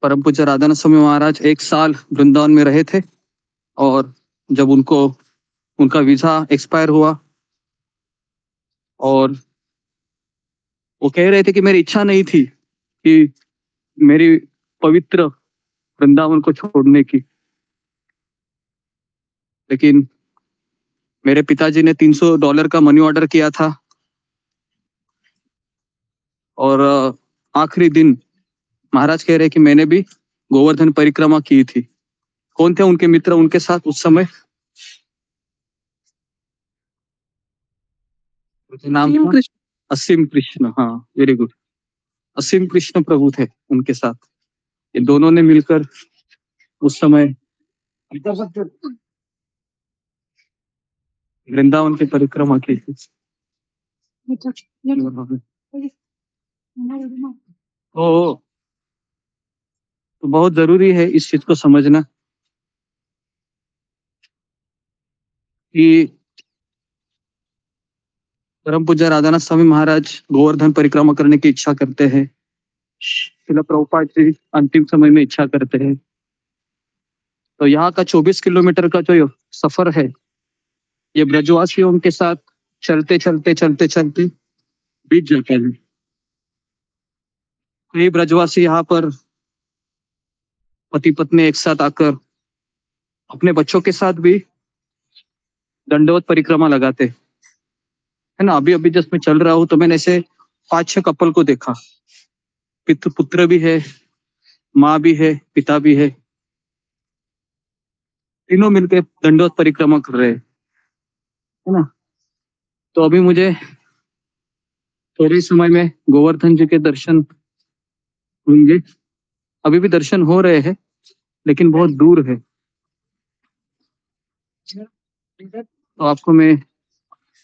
परम पूज्य राधानाथ स्वामी महाराज 1 साल वृंदावन में रहे थे और जब उनका वीजा एक्सपायर हुआ और वो कह रहे थे कि मेरी इच्छा नहीं थी कि मेरी पवित्र वृंदावन को छोड़ने की, लेकिन मेरे पिताजी ने $300 का मनी ऑर्डर किया था और आखिरी दिन महाराज कह रहे कि मैंने भी गोवर्धन परिक्रमा की थी। कौन थे उनके मित्र उनके साथ उस समय? नाम था असीम कृष्ण। हाँ, वेरी गुड। असीम कृष्ण प्रभु थे उनके साथ। ये दोनों ने मिलकर उस समय वृंदावन की परिक्रमा की थी। तो बहुत जरूरी है इस चीज को समझना कि परम पूज्य राधानाथ स्वामी महाराज गोवर्धन परिक्रमा करने की इच्छा करते हैं। शिला प्रभुपाद जी अंतिम समय में इच्छा करते हैं। तो यहाँ का 24 किलोमीटर का जो सफर है, ये ब्रजवासियों के साथ चलते चलते बीत जाता है। कई ब्रजवासी यहाँ पर पति पत्नी एक साथ आकर अपने बच्चों के साथ भी दंडवत परिक्रमा लगाते है ना। अभी अभी जब मैं चल रहा हूँ तो मैंने ऐसे 5-6 कपल को देखा। पुत्र भी है, माँ भी है, पिता भी है, तीनों मिलकर दंडवत परिक्रमा कर रहे है ना। तो अभी मुझे थोड़े समय में गोवर्धन जी के दर्शन होंगे। अभी भी दर्शन हो रहे हैं लेकिन बहुत दूर है। तो आपको मैं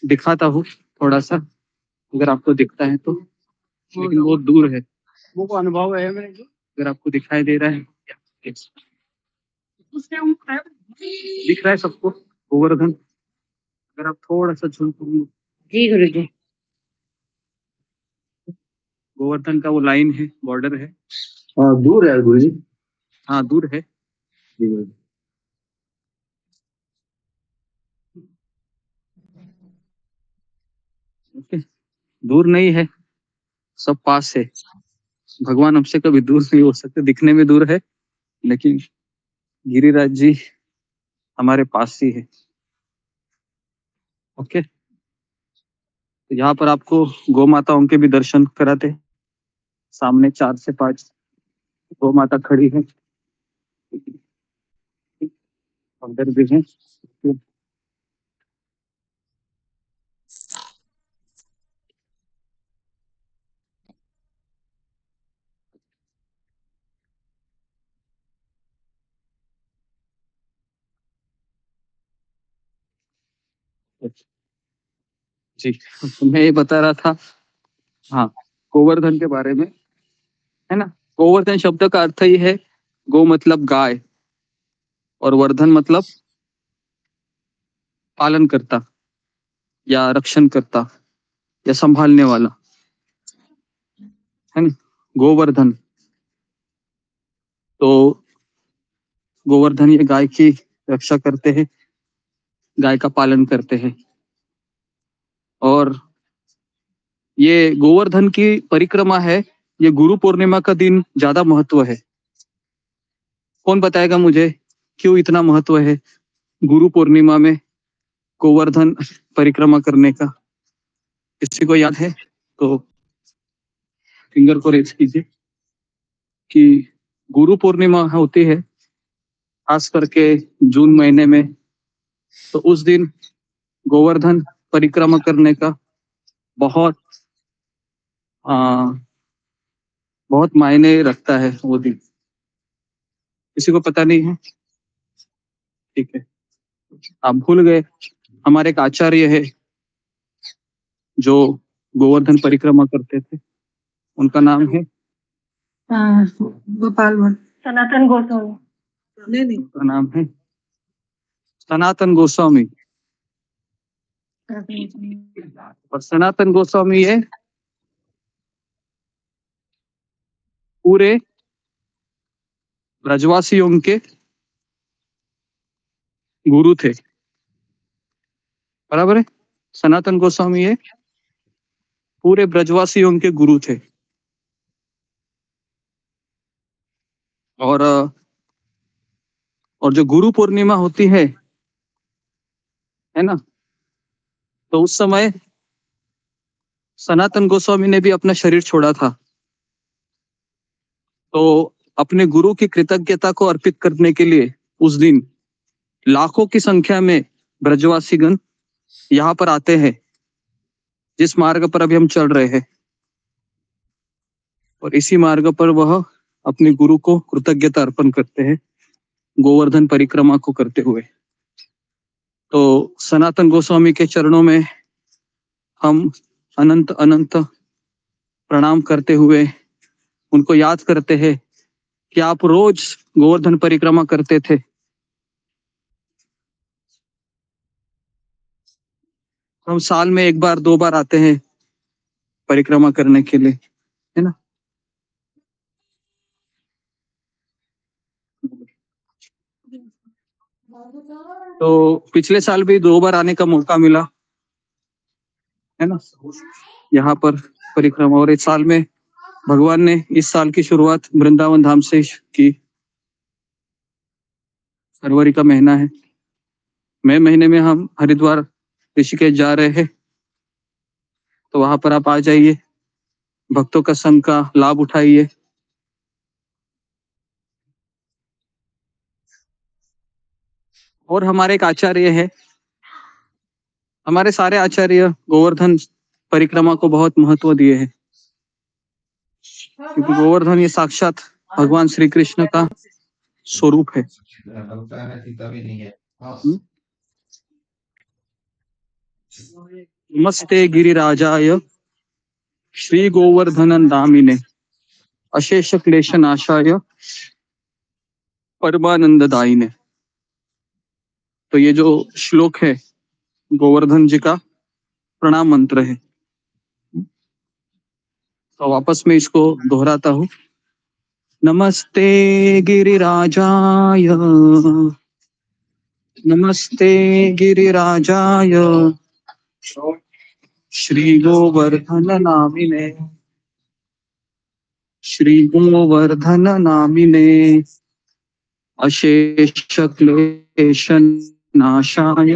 दिखाता हूँ थोड़ा सा अगर आपको दिखता है तो, लेकिन बहुत दूर है। वो अनुभव है मेरे को। अगर आपको दिखाई दे रहा है, दिख रहा है सबको गोवर्धन? अगर आप थोड़ा सा झूम जी गुरु जी। गोवर्धन का वो लाइन है, बॉर्डर है। हाँ दूर है गुरु जी। हाँ दूर है। जी गुरु जी। ओके, दूर नहीं है, सब पास है। भगवान हमसे कभी दूर नहीं हो सकते, दिखने में दूर है लेकिन गिरिराज जी हमारे पास ही है। ओके, तो यहाँ पर आपको गौ माताओं के भी दर्शन कराते। सामने 4 से 5 गौ माता खड़ी है, उधर भी है। जी, तो मैं ये बता रहा था, हाँ, गोवर्धन के बारे में, है ना। गोवर्धन शब्द का अर्थ ही है, गो मतलब गाय और वर्धन मतलब पालन करता या रक्षण करता या संभालने वाला, है ना, गोवर्धन। तो गोवर्धन ये गाय की रक्षा करते हैं, गाय का पालन करते हैं। और ये गोवर्धन की परिक्रमा है, ये गुरु पूर्णिमा का दिन ज्यादा महत्व है। कौन बताएगा मुझे क्यों इतना महत्व है गुरु पूर्णिमा में गोवर्धन परिक्रमा करने का? किसी को याद है तो फिंगर को रेज कीजिए कि गुरु पूर्णिमा होती है खास करके जून महीने में। तो उस दिन गोवर्धन परिक्रमा करने का बहुत बहुत मायने रखता है वो दिन। किसी को पता नहीं है? ठीक है, आप भूल गए। हमारे एक आचार्य है जो गोवर्धन परिक्रमा करते थे, उनका नाम है गोपाल भट्ट। सनातन गोस्वामी। नहीं उनका नाम है सनातन गोस्वामी। और सनातन गोस्वामी ये पूरे ब्रजवासियों के गुरु थे, बराबर है। सनातन गोस्वामी ये पूरे ब्रजवासियों के गुरु थे। और जो गुरु पूर्णिमा होती है ना, तो उस समय सनातन गोस्वामी ने भी अपना शरीर छोड़ा था। तो अपने गुरु की कृतज्ञता को अर्पित करने के लिए उस दिन लाखों की संख्या में ब्रजवासीगण यहाँ पर आते हैं, जिस मार्ग पर अभी हम चल रहे हैं। और इसी मार्ग पर वह अपने गुरु को कृतज्ञता अर्पण करते हैं गोवर्धन परिक्रमा को करते हुए। तो सनातन गोस्वामी के चरणों में हम अनंत अनंत प्रणाम करते हुए उनको याद करते हैं कि आप रोज गोवर्धन परिक्रमा करते थे। हम साल में 1 बार 2 बार आते हैं परिक्रमा करने के लिए, है ना। तो पिछले साल भी 2 बार आने का मौका मिला, है ना, यहाँ पर परिक्रमा। और इस साल में भगवान ने इस साल की शुरुआत वृंदावन धाम से की। फरवरी का महीना है, मई महीने में हम हरिद्वार ऋषिकेश जा रहे हैं। तो वहां पर आप आ जाइए, भक्तों का संग का लाभ उठाइए। और हमारे एक आचार्य है, हमारे सारे आचार्य गोवर्धन परिक्रमा को बहुत महत्व दिए हैं, क्योंकि गोवर्धन ये साक्षात भगवान श्री कृष्ण का स्वरूप है। नमस्ते गिरिराजाय श्री गोवर्धन दामिने अशेष क्लेश नाशाय परमानंददायिने। तो ये जो श्लोक है गोवर्धन जी का प्रणाम मंत्र है। तो वापस में इसको दोहराता हूँ। नमस्ते गिरिराजाय, नमस्ते गिरिराजाय, श्री गोवर्धन नामिने, श्री गोवर्धन नामिने अशेष क्लेश नाशाय,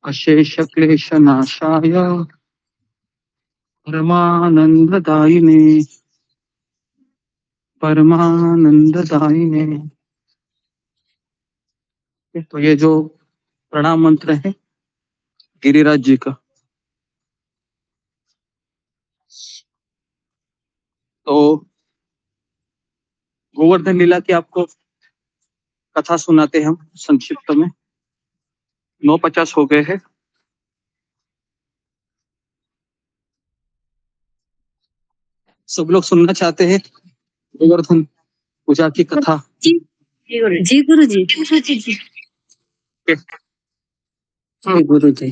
अशेष क्लेश नाशाय परमानंददायिने, परमानंददायिने। तो ये जो प्रणाम मंत्र है गिरिराज जी का, तो गोवर्धन लीला की आपको कथा सुनाते हैं हम संक्षिप्त में। 9:50 हो गए हैं। सब लोग सुनना चाहते हैं गोवर्धन पूजा की कथा। जी गुरु जी, गुरु जी, गुरु जी, जी गुरु जी।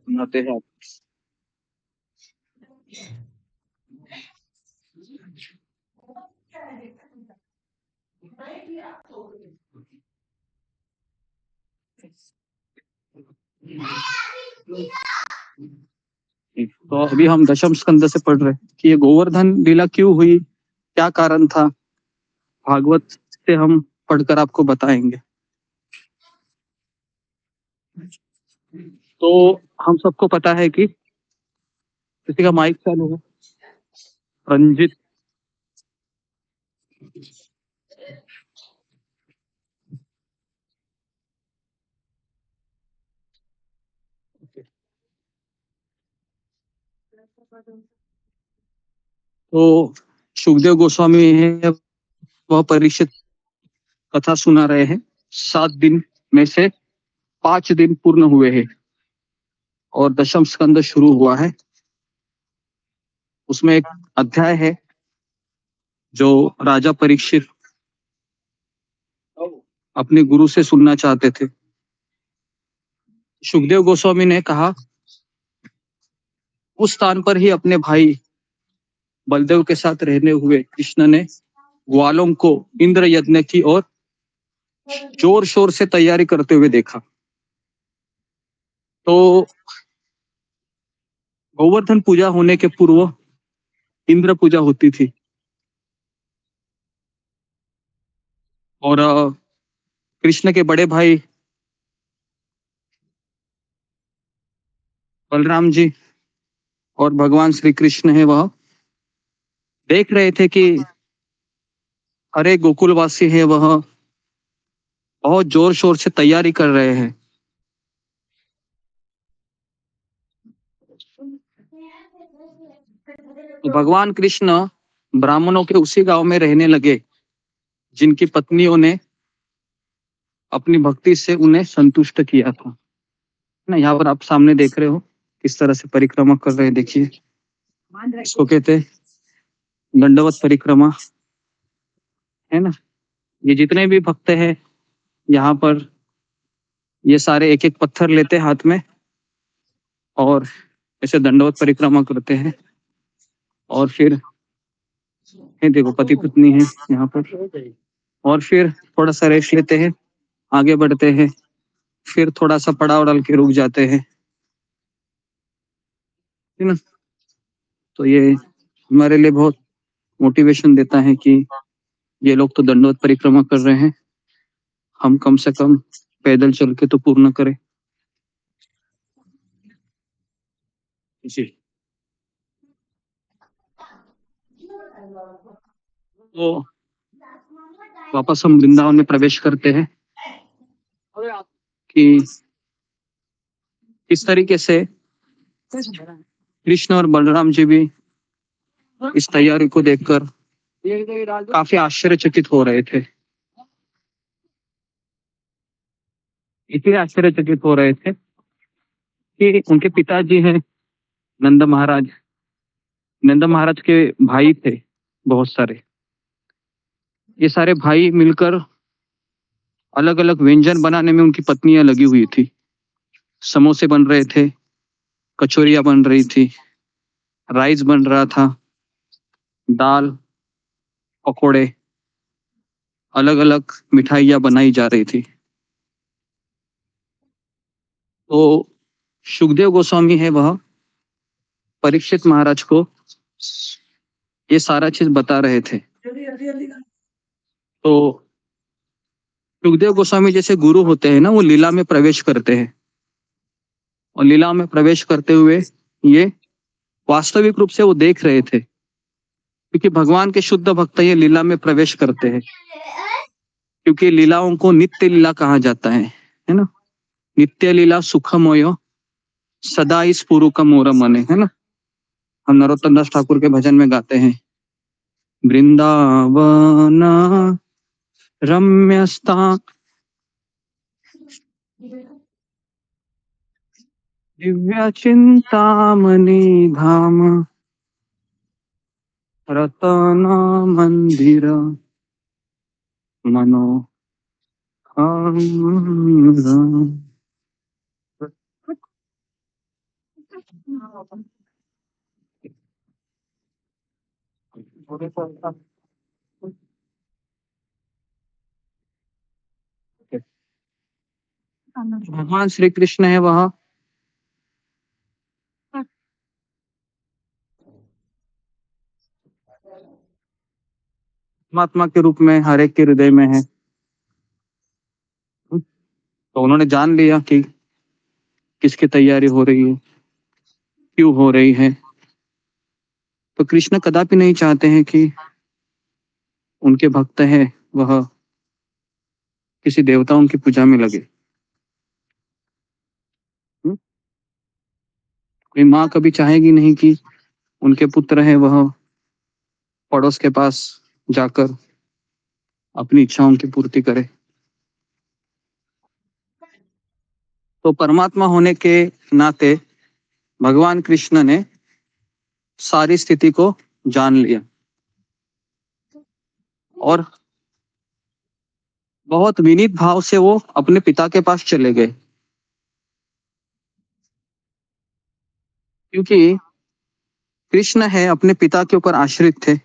सुनाते हैं आप। तो अभी हम दशम स्कंद से पढ़ रहे हैं कि ये गोवर्धन लीला क्यों हुई, क्या कारण था। भागवत से हम पढ़कर आपको बताएंगे। तो हम सबको पता है कि किसी का माइक चालू है, रंजित। तो सुखदेव गोस्वामी है, वह परीक्षित कथा सुना रहे हैं। 7 दिन में से 5 दिन पूर्ण हुए हैं और दशम स्कंद शुरू हुआ है। उसमें एक अध्याय है जो राजा परीक्षित अपने गुरु से सुनना चाहते थे। सुखदेव गोस्वामी ने कहा उस स्थान पर ही अपने भाई बलदेव के साथ रहने हुए कृष्ण ने ग्वालों को इंद्र यज्ञ की ओर जोर शोर से तैयारी करते हुए देखा। तो गोवर्धन पूजा होने के पूर्व इंद्र पूजा होती थी और कृष्ण के बड़े भाई बलराम जी और भगवान श्री कृष्ण है, वह देख रहे थे कि हरे गोकुलवासी है वह बहुत जोर शोर से तैयारी कर रहे हैं। तो भगवान कृष्ण ब्राह्मणों के उसी गांव में रहने लगे जिनकी पत्नियों ने अपनी भक्ति से उन्हें संतुष्ट किया था ना। यहाँ पर आप सामने देख रहे हो किस तरह से परिक्रमा कर रहे हैं। देखिए, इसको कहते हैं दंडवत परिक्रमा, है ना। ये जितने भी भक्त हैं यहाँ पर, ये सारे एक एक पत्थर लेते हैं हाथ में और ऐसे दंडवत परिक्रमा करते हैं। और फिर ये देखो पति पत्नी है यहाँ पर। और फिर थोड़ा सा रेस्ट लेते हैं, आगे बढ़ते हैं, फिर थोड़ा सा पड़ाव डाल के रुक जाते हैं, है ना। तो ये हमारे लिए बहुत मोटिवेशन देता है कि ये लोग तो दंडवत परिक्रमा कर रहे हैं, हम कम से कम पैदल चल के तो पूर्ण करें। जी। तो वापस हम वृंदावन में प्रवेश करते हैं कि किस तरीके से कृष्ण और बलराम जी भी इस तैयारी को देखकर काफी आश्चर्यचकित हो रहे थे। इसलिए आश्चर्यचकित हो रहे थे कि उनके पिताजी हैं नंद महाराज। नंद महाराज के भाई थे बहुत सारे। ये सारे भाई मिलकर अलग अलग व्यंजन बनाने में उनकी पत्नियां लगी हुई थी। समोसे बन रहे थे, कचौरियां बन रही थी, राइस बन रहा था, दाल, पकोड़े, अलग अलग मिठाइयां बनाई जा रही थी। तो सुखदेव गोस्वामी है वह परीक्षित महाराज को ये सारा चीज बता रहे थे। तो सुखदेव गोस्वामी जैसे गुरु होते हैं ना, वो लीला में प्रवेश करते हैं, और लीला में प्रवेश करते हुए ये वास्तविक रूप से वो देख रहे थे, क्योंकि भगवान के शुद्ध भक्त ये लीला में प्रवेश करते हैं, क्योंकि लीलाओं को नित्य लीला कहा जाता है ना। नित्य लीला सुखमय सदा इस पुरु का मोर मने, है ना। हम नरोत्तम दास ठाकुर के भजन में गाते हैं, वृंदावन रम्यस्ता दिव्य चिंतामणि धाम रतन मंदिर मनो भगवान श्री कृष्ण है वह परमात्मा के रूप में हर एक के हृदय में है। तो उन्होंने जान लिया कि किसकी तैयारी हो रही है, क्यों हो रही है। तो कृष्ण कदापि नहीं चाहते हैं कि उनके भक्त है वह किसी देवताओं की पूजा में लगे। कोई माँ कभी चाहेगी नहीं कि उनके पुत्र है वह पड़ोस के पास जाकर अपनी इच्छाओं की पूर्ति करे। तो परमात्मा होने के नाते भगवान कृष्ण ने सारी स्थिति को जान लिया और बहुत विनीत भाव से वो अपने पिता के पास चले गए, क्योंकि कृष्ण है अपने पिता के ऊपर आश्रित थे।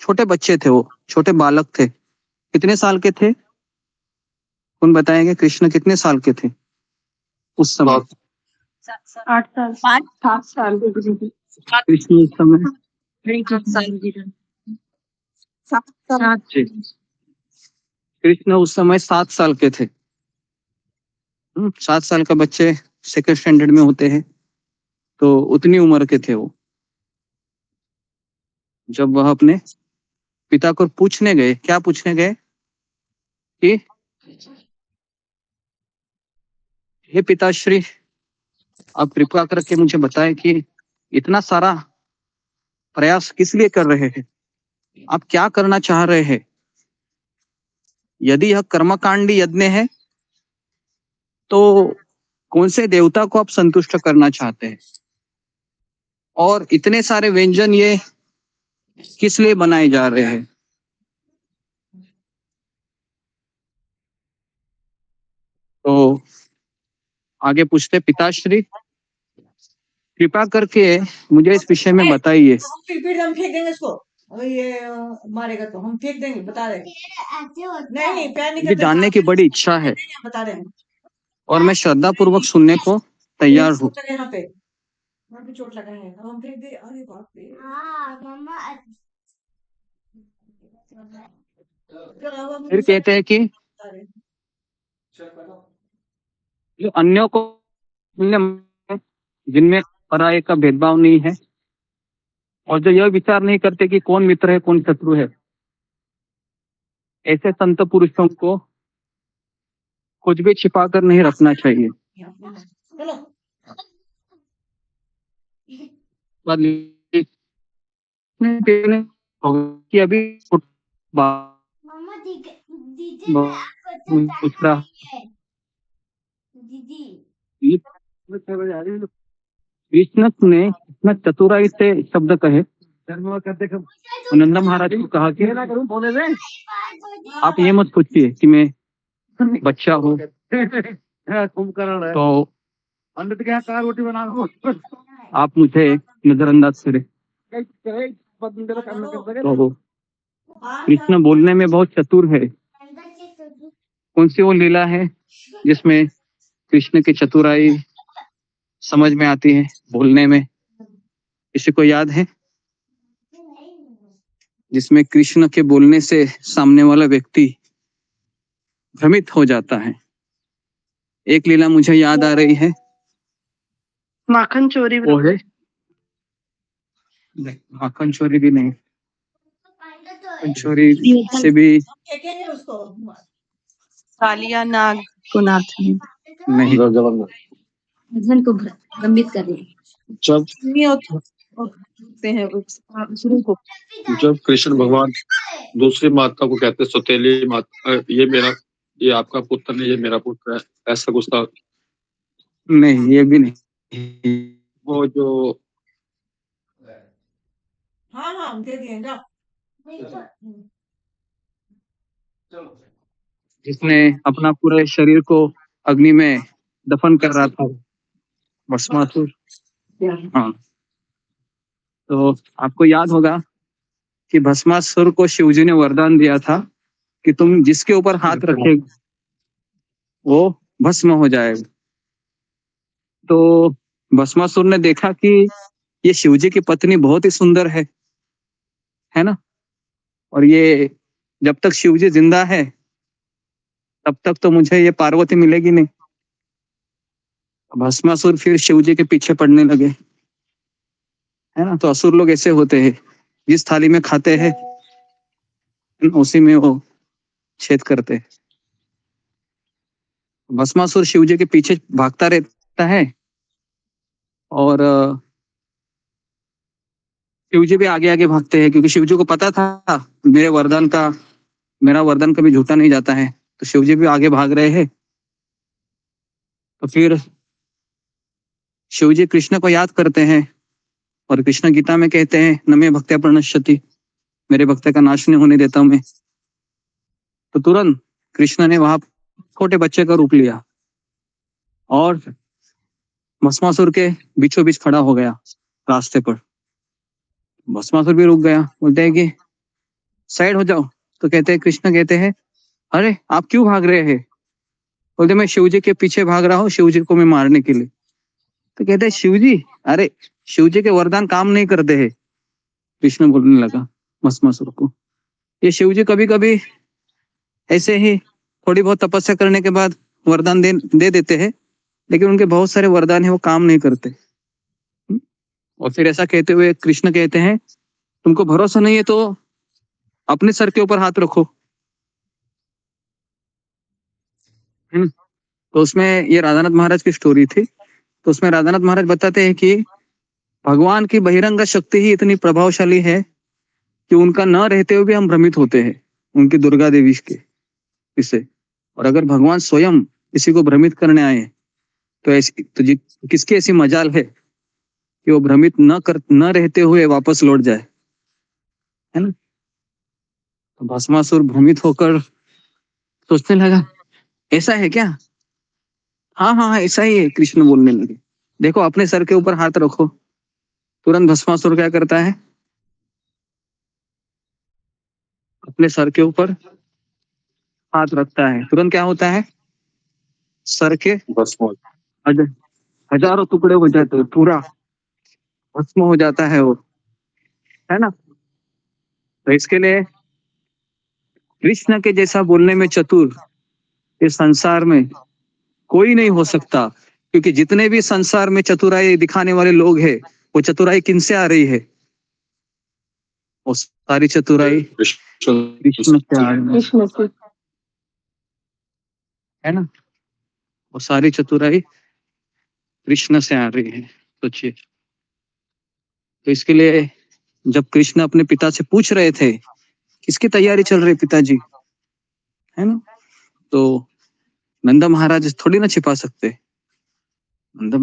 छोटे बच्चे थे, वो छोटे बालक थे। कितने साल के थे? कौन बताएंगे? कृष्ण कितने साल के थे उस समय? 8 साल 7 साल कृष्ण उस समय 7 जी, कृष्ण उस समय 7 साल के थे। 7 साल का बच्चे सेकंड स्टैंडर्ड में होते हैं, तो उतनी उम्र के थे वो जब वह अपने पिता को पूछने गए। क्या पूछने गए? कि हे पिताश्री, आप कृपा करके मुझे बताएं कि इतना सारा प्रयास किस लिए कर रहे हैं, आप क्या करना चाह रहे हैं? यदि यह कर्मकांडी यज्ञ है तो कौन से देवता को आप संतुष्ट करना चाहते हैं, और इतने सारे व्यंजन ये किस लिए बनाए जा रहे हैं? तो आगे पूछते, पिताश्री कृपा करके मुझे इस विषय में बताइए। फिर हम फेंक देंगे इसको, अगर ये मारेगा तो हम फेंक देंगे, बता रहे नहीं पैर मुझे जानने की बड़ी इच्छा है बता रहे हैं। और मैं श्रद्धा पूर्वक सुनने को तैयार हूँ। यहाँ पे वहाँ पे चोट लगा है, अब हम फेंक दे। अरे बाप रे, फिर कहते हैं कि जो अन्यों को जिनमें पराये का भेदभाव नहीं है, और जो यह विचार नहीं करते कि कौन मित्र है कौन शत्रु है, ऐसे संत पुरुषों को कुछ भी छिपा कर नहीं रखना चाहिए। चलो कि अभी पूछ रहा कृष्ण ने इतना चतुराई से शब्द कहे, नंदा महाराज को कहा कि आप ये मत सोचिए कि मैं बच्चा हूँ तो आप मुझे नजरअंदाज करें। तो कृष्ण बोलने में बहुत चतुर है। कौन सी वो लीला है जिसमें कृष्ण की चतुराई समझ में आती है बोलने में? किसी को याद है? जिसमें कृष्ण के बोलने से सामने वाला व्यक्ति भ्रमित हो जाता है। एक लीला मुझे याद आ रही है, माखन चोरी वो है माखन चोरी भी नहीं, माखन चोरी से भी फेंकेंगे उसको। कालिया नाग को नाथ नहीं। भगवान को भ्रमित करना। जब हैं शुरू को जब कृष्ण भगवान दूसरी माता को कहते सौतेली माता, ये आपका पुत्र नहीं, ये मेरा पुत्र है, ऐसा कुछ था। नहीं, ये भी नहीं। वो जो हाँ हाँ दे दिए ना। जिसने अपना पूरे शरीर को अग्नि में दफन कर रहा था, भस्मासुर। हाँ, तो आपको याद होगा कि भस्मासुर को शिवजी ने वरदान दिया था कि तुम जिसके ऊपर हाथ रखे वो भस्म हो जाएगा। तो भस्मासुर ने देखा कि ये शिवजी की पत्नी बहुत ही सुंदर है ना, और ये जब तक शिवजी जिंदा है तब तक तो मुझे ये पार्वती मिलेगी नहीं। भस्मासुर फिर शिवजी के पीछे पड़ने लगे, है ना। तो असुर लोग ऐसे होते हैं, जिस थाली में खाते हैं उसी में वो छेद करते हैं। भस्मासुर शिवजी के पीछे भागता रहता है और शिवजी भी आगे आगे भागते हैं, क्योंकि शिवजी को पता था मेरा वरदान कभी झूठा नहीं जाता है। तो शिवजी भी आगे भाग रहे हैं। तो फिर शिवजी कृष्ण को याद करते हैं और कृष्ण गीता में कहते हैं न मे भक्त्या प्रणश्यति, मेरे भक्त का नाश नहीं होने देता मैं। तो तुरंत कृष्ण ने वहां छोटे बच्चे का रूप लिया और भस्मासुर के बीचों बीच खड़ा हो गया रास्ते पर। भस्मासुर भी रुक गया, बोलते हैं कि साइड हो जाओ। तो कृष्ण कहते हैं अरे आप क्यों भाग रहे हैं? बोलते मैं शिवजी के पीछे भाग रहा हूँ, शिवजी को मैं मारने के लिए। तो कहते हैं शिवजी, अरे शिवजी के वरदान काम नहीं करते हैं। कृष्ण बोलने लगा भस्मासुर को, ये शिवजी कभी कभी ऐसे ही थोड़ी बहुत तपस्या करने के बाद वरदान दे देते हैं, लेकिन उनके बहुत सारे वरदान है वो काम नहीं करते। और फिर ऐसा कहते हुए कृष्ण कहते हैं तुमको भरोसा नहीं है तो अपने सर के ऊपर हाथ रखो। तो उसमें ये राधानाथ महाराज की स्टोरी थी। तो उसमें राधानाथ महाराज बताते हैं कि भगवान की बहिरंग शक्ति ही इतनी प्रभावशाली है कि उनका न रहते हुए भी हम भ्रमित होते हैं उनकी दुर्गा देवी के इससे। और अगर भगवान स्वयं किसी को भ्रमित करने आए तो किसकी ऐसी मजाल है कि वो भ्रमित न रहते हुए वापस लौट जाए, है ना। तो भस्मासुर भ्रमित होकर सोचने लगा ऐसा है क्या? हाँ ऐसा ही है। कृष्ण बोलने लगे देखो अपने सर के ऊपर हाथ रखो। तुरंत भस्मासुर क्या करता है, अपने सर के ऊपर हाथ रखता है। तुरंत क्या होता है, सर के हजारों टुकड़े हो जाते हैं, पूरा भस्म हो जाता है वो, है ना। तो इसके लिए कृष्ण के जैसा बोलने में चतुर इस संसार में कोई नहीं हो सकता, क्योंकि जितने भी संसार में चतुराई दिखाने वाले लोग हैं वो चतुराई किनसे आ रही है? वो सारी चतुराई कृष्ण से आ रही है, है ना। वो सारी चतुराई कृष्ण से आ रही है, सोचिए। तो इसके लिए जब कृष्ण अपने पिता से पूछ रहे थे किसकी तैयारी चल रही पिताजी, है ना, तो नंदा महाराज थोड़ी ना छिपा सकते, नंद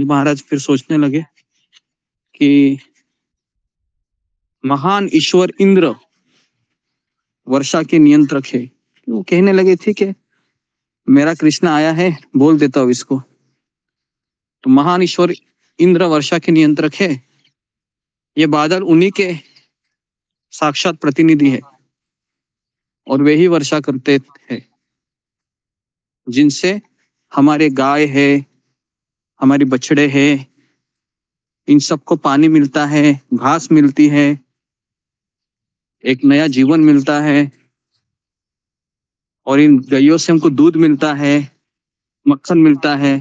महाराज फिर सोचने लगे कि महान ईश्वर इंद्र वर्षा के नियंत्रक है। वो कहने लगे ठीक है, मेरा कृष्ण आया है, बोल देता हूँ इसको। तो महान ईश्वर इंद्र वर्षा के नियंत्रक है, ये बादल उन्हीं के साक्षात प्रतिनिधि है और वे ही वर्षा करते हैं, जिनसे हमारे गाय है, हमारी बछड़े है, इन सबको पानी मिलता है, घास मिलती है, एक नया जीवन मिलता है और इन गायों से हमको दूध मिलता है, मक्खन मिलता है,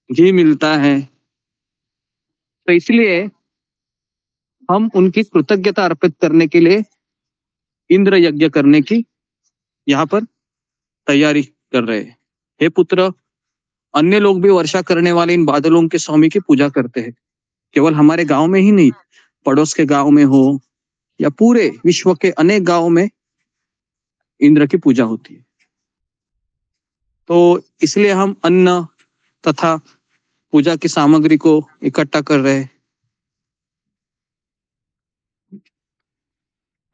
घी मिलता है। तो इसलिए हम उनकी कृतज्ञता अर्पित करने के लिए इंद्र यज्ञ करने की यहाँ पर तैयारी कर रहे हैं। हे पुत्र, अन्य लोग भी वर्षा करने वाले इन बादलों के स्वामी की पूजा करते हैं। केवल हमारे गांव में ही नहीं, पड़ोस के गांव में हो या पूरे विश्व के अनेक गांवों में इंद्र की पूजा होती है। तो इसलिए हम अन्न तथा पूजा की सामग्री को इकट्ठा कर रहे हैं।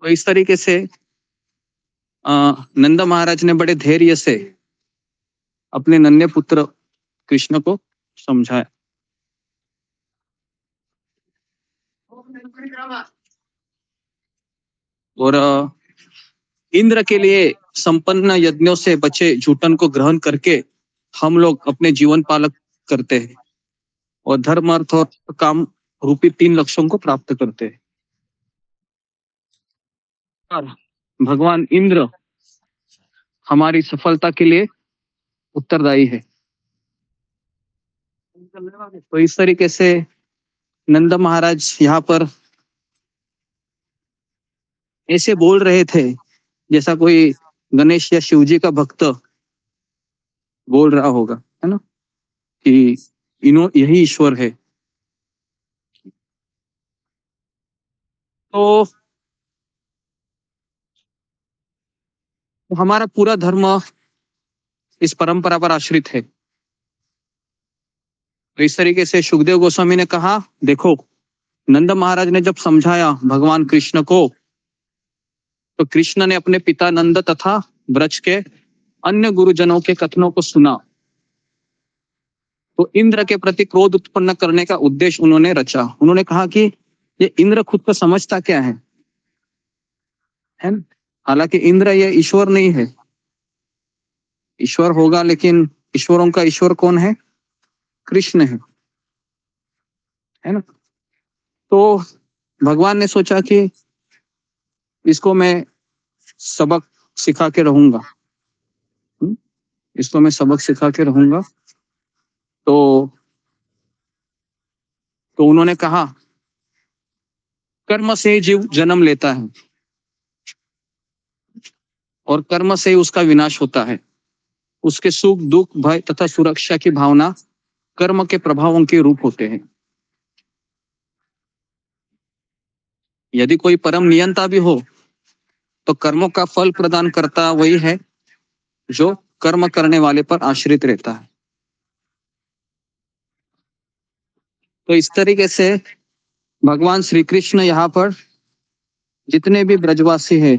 तो इस तरीके से नंद महाराज ने बड़े धैर्य से अपने नन्हे पुत्र कृष्ण को समझाया। और इंद्र के लिए संपन्न यज्ञों से बचे जूटन को ग्रहण करके हम लोग अपने जीवन पालक करते हैं और धर्म, अर्थ और काम रूपी 3 लक्ष्यों को प्राप्त करते हैं। और भगवान इंद्र हमारी सफलता के लिए उत्तरदायी है। तो इस तरीके से नंद महाराज यहाँ पर ऐसे बोल रहे थे जैसा कोई गणेश या शिव जी का भक्त बोल रहा होगा, है ना, कि यही ईश्वर है। तो हमारा पूरा धर्म इस परंपरा पर आश्रित है। तो इस तरीके से सुखदेव गोस्वामी ने कहा, देखो, नंद महाराज ने जब समझाया भगवान कृष्ण को, तो कृष्ण ने अपने पिता नंद तथा ब्रज के अन्य गुरुजनों के कथनों को सुना। तो इंद्र के प्रति क्रोध उत्पन्न करने का उद्देश्य उन्होंने रचा। उन्होंने कहा कि ये इंद्र खुद को समझता क्या है ना? हालांकि इंद्र ये ईश्वर नहीं है, ईश्वर होगा, लेकिन ईश्वरों का ईश्वर कौन है? कृष्ण है ना। तो भगवान ने सोचा कि इसको मैं सबक सिखा के रहूंगा, इसको मैं सबक सिखा के रहूंगा। तो उन्होंने कहा, कर्म से जीव जन्म लेता है और कर्म से उसका विनाश होता है। उसके सुख, दुख, भय तथा सुरक्षा की भावना कर्म के प्रभावों के रूप होते हैं। यदि कोई परम नियंता भी हो, तो कर्मों का फल प्रदान करता वही है जो कर्म करने वाले पर आश्रित रहता है। तो इस तरीके से भगवान श्री कृष्ण यहाँ पर जितने भी ब्रजवासी हैं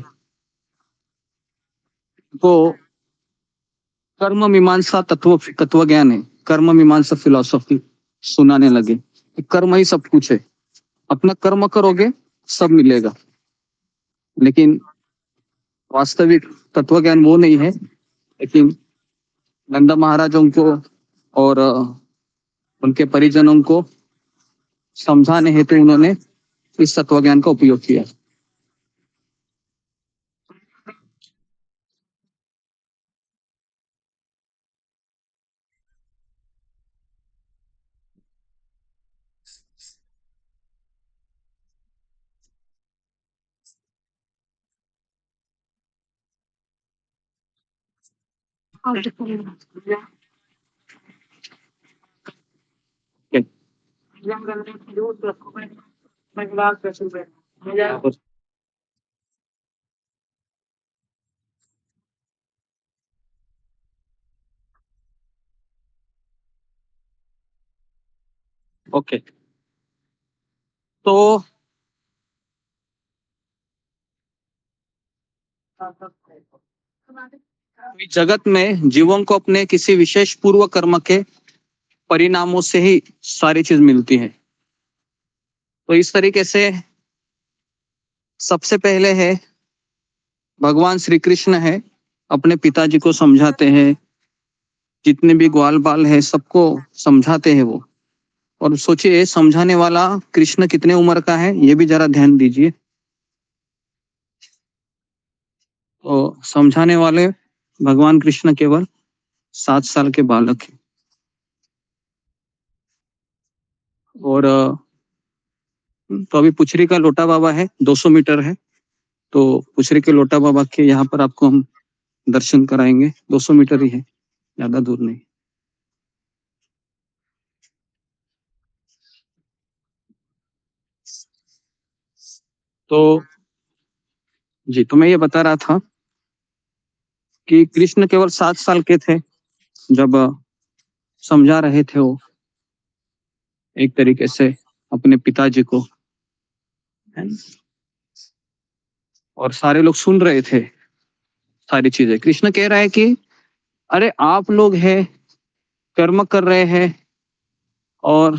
वो कर्म मीमांसा तत्व ज्ञान है, कर्म मीमांसा फिलॉसफी सुनाने लगे। कर्म ही सब कुछ है, अपना कर्म करोगे सब मिलेगा। लेकिन वास्तविक तत्व ज्ञान वो नहीं है। लेकिन नंद महाराजों को और उनके परिजनों को समझाने हेतु उन्होंने इस तत्व ज्ञान का उपयोग किया। ओके, तो जगत में जीवों को अपने किसी विशेष पूर्व कर्म के परिणामों से ही सारी चीज मिलती है। तो इस तरीके से सबसे पहले है भगवान श्री कृष्ण है, अपने पिताजी को समझाते हैं, जितने भी ग्वाल बाल है सबको समझाते हैं वो। और सोचिए समझाने वाला कृष्ण कितने उम्र का है, ये भी जरा ध्यान दीजिए। तो समझाने वाले भगवान कृष्ण केवल 7 साल के बालक हैं। और तो अभी पुछरी का लोटा बाबा है, 200 मीटर है, तो पुछरी के लोटा बाबा के यहाँ पर आपको हम दर्शन कराएंगे। 200 मीटर ही है, ज्यादा दूर नहीं। तो जी, तो मैं ये बता रहा था कि कृष्ण केवल 7 साल के थे जब समझा रहे थे वो एक तरीके से अपने पिताजी को, है ना? और सारे लोग सुन रहे थे सारी चीजें। कृष्ण कह रहा है कि अरे आप लोग हैं, कर्म कर रहे हैं, और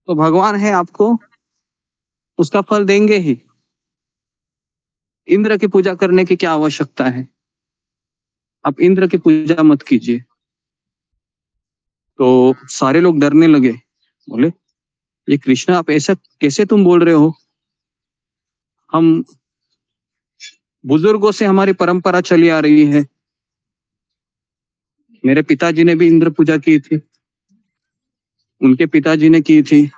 तो भगवान है, आपको उसका फल देंगे ही। इंद्र की पूजा करने की क्या आवश्यकता है, आप इंद्र की पूजा मत कीजिए। तो सारे लोग डरने लगे, बोले ये कृष्ण आप ऐसा कैसे तुम बोल रहे हो, हम बुजुर्गों से हमारी परंपरा चली आ रही है, मेरे पिताजी ने भी इंद्र पूजा की थी, उनके पिताजी ने की थी,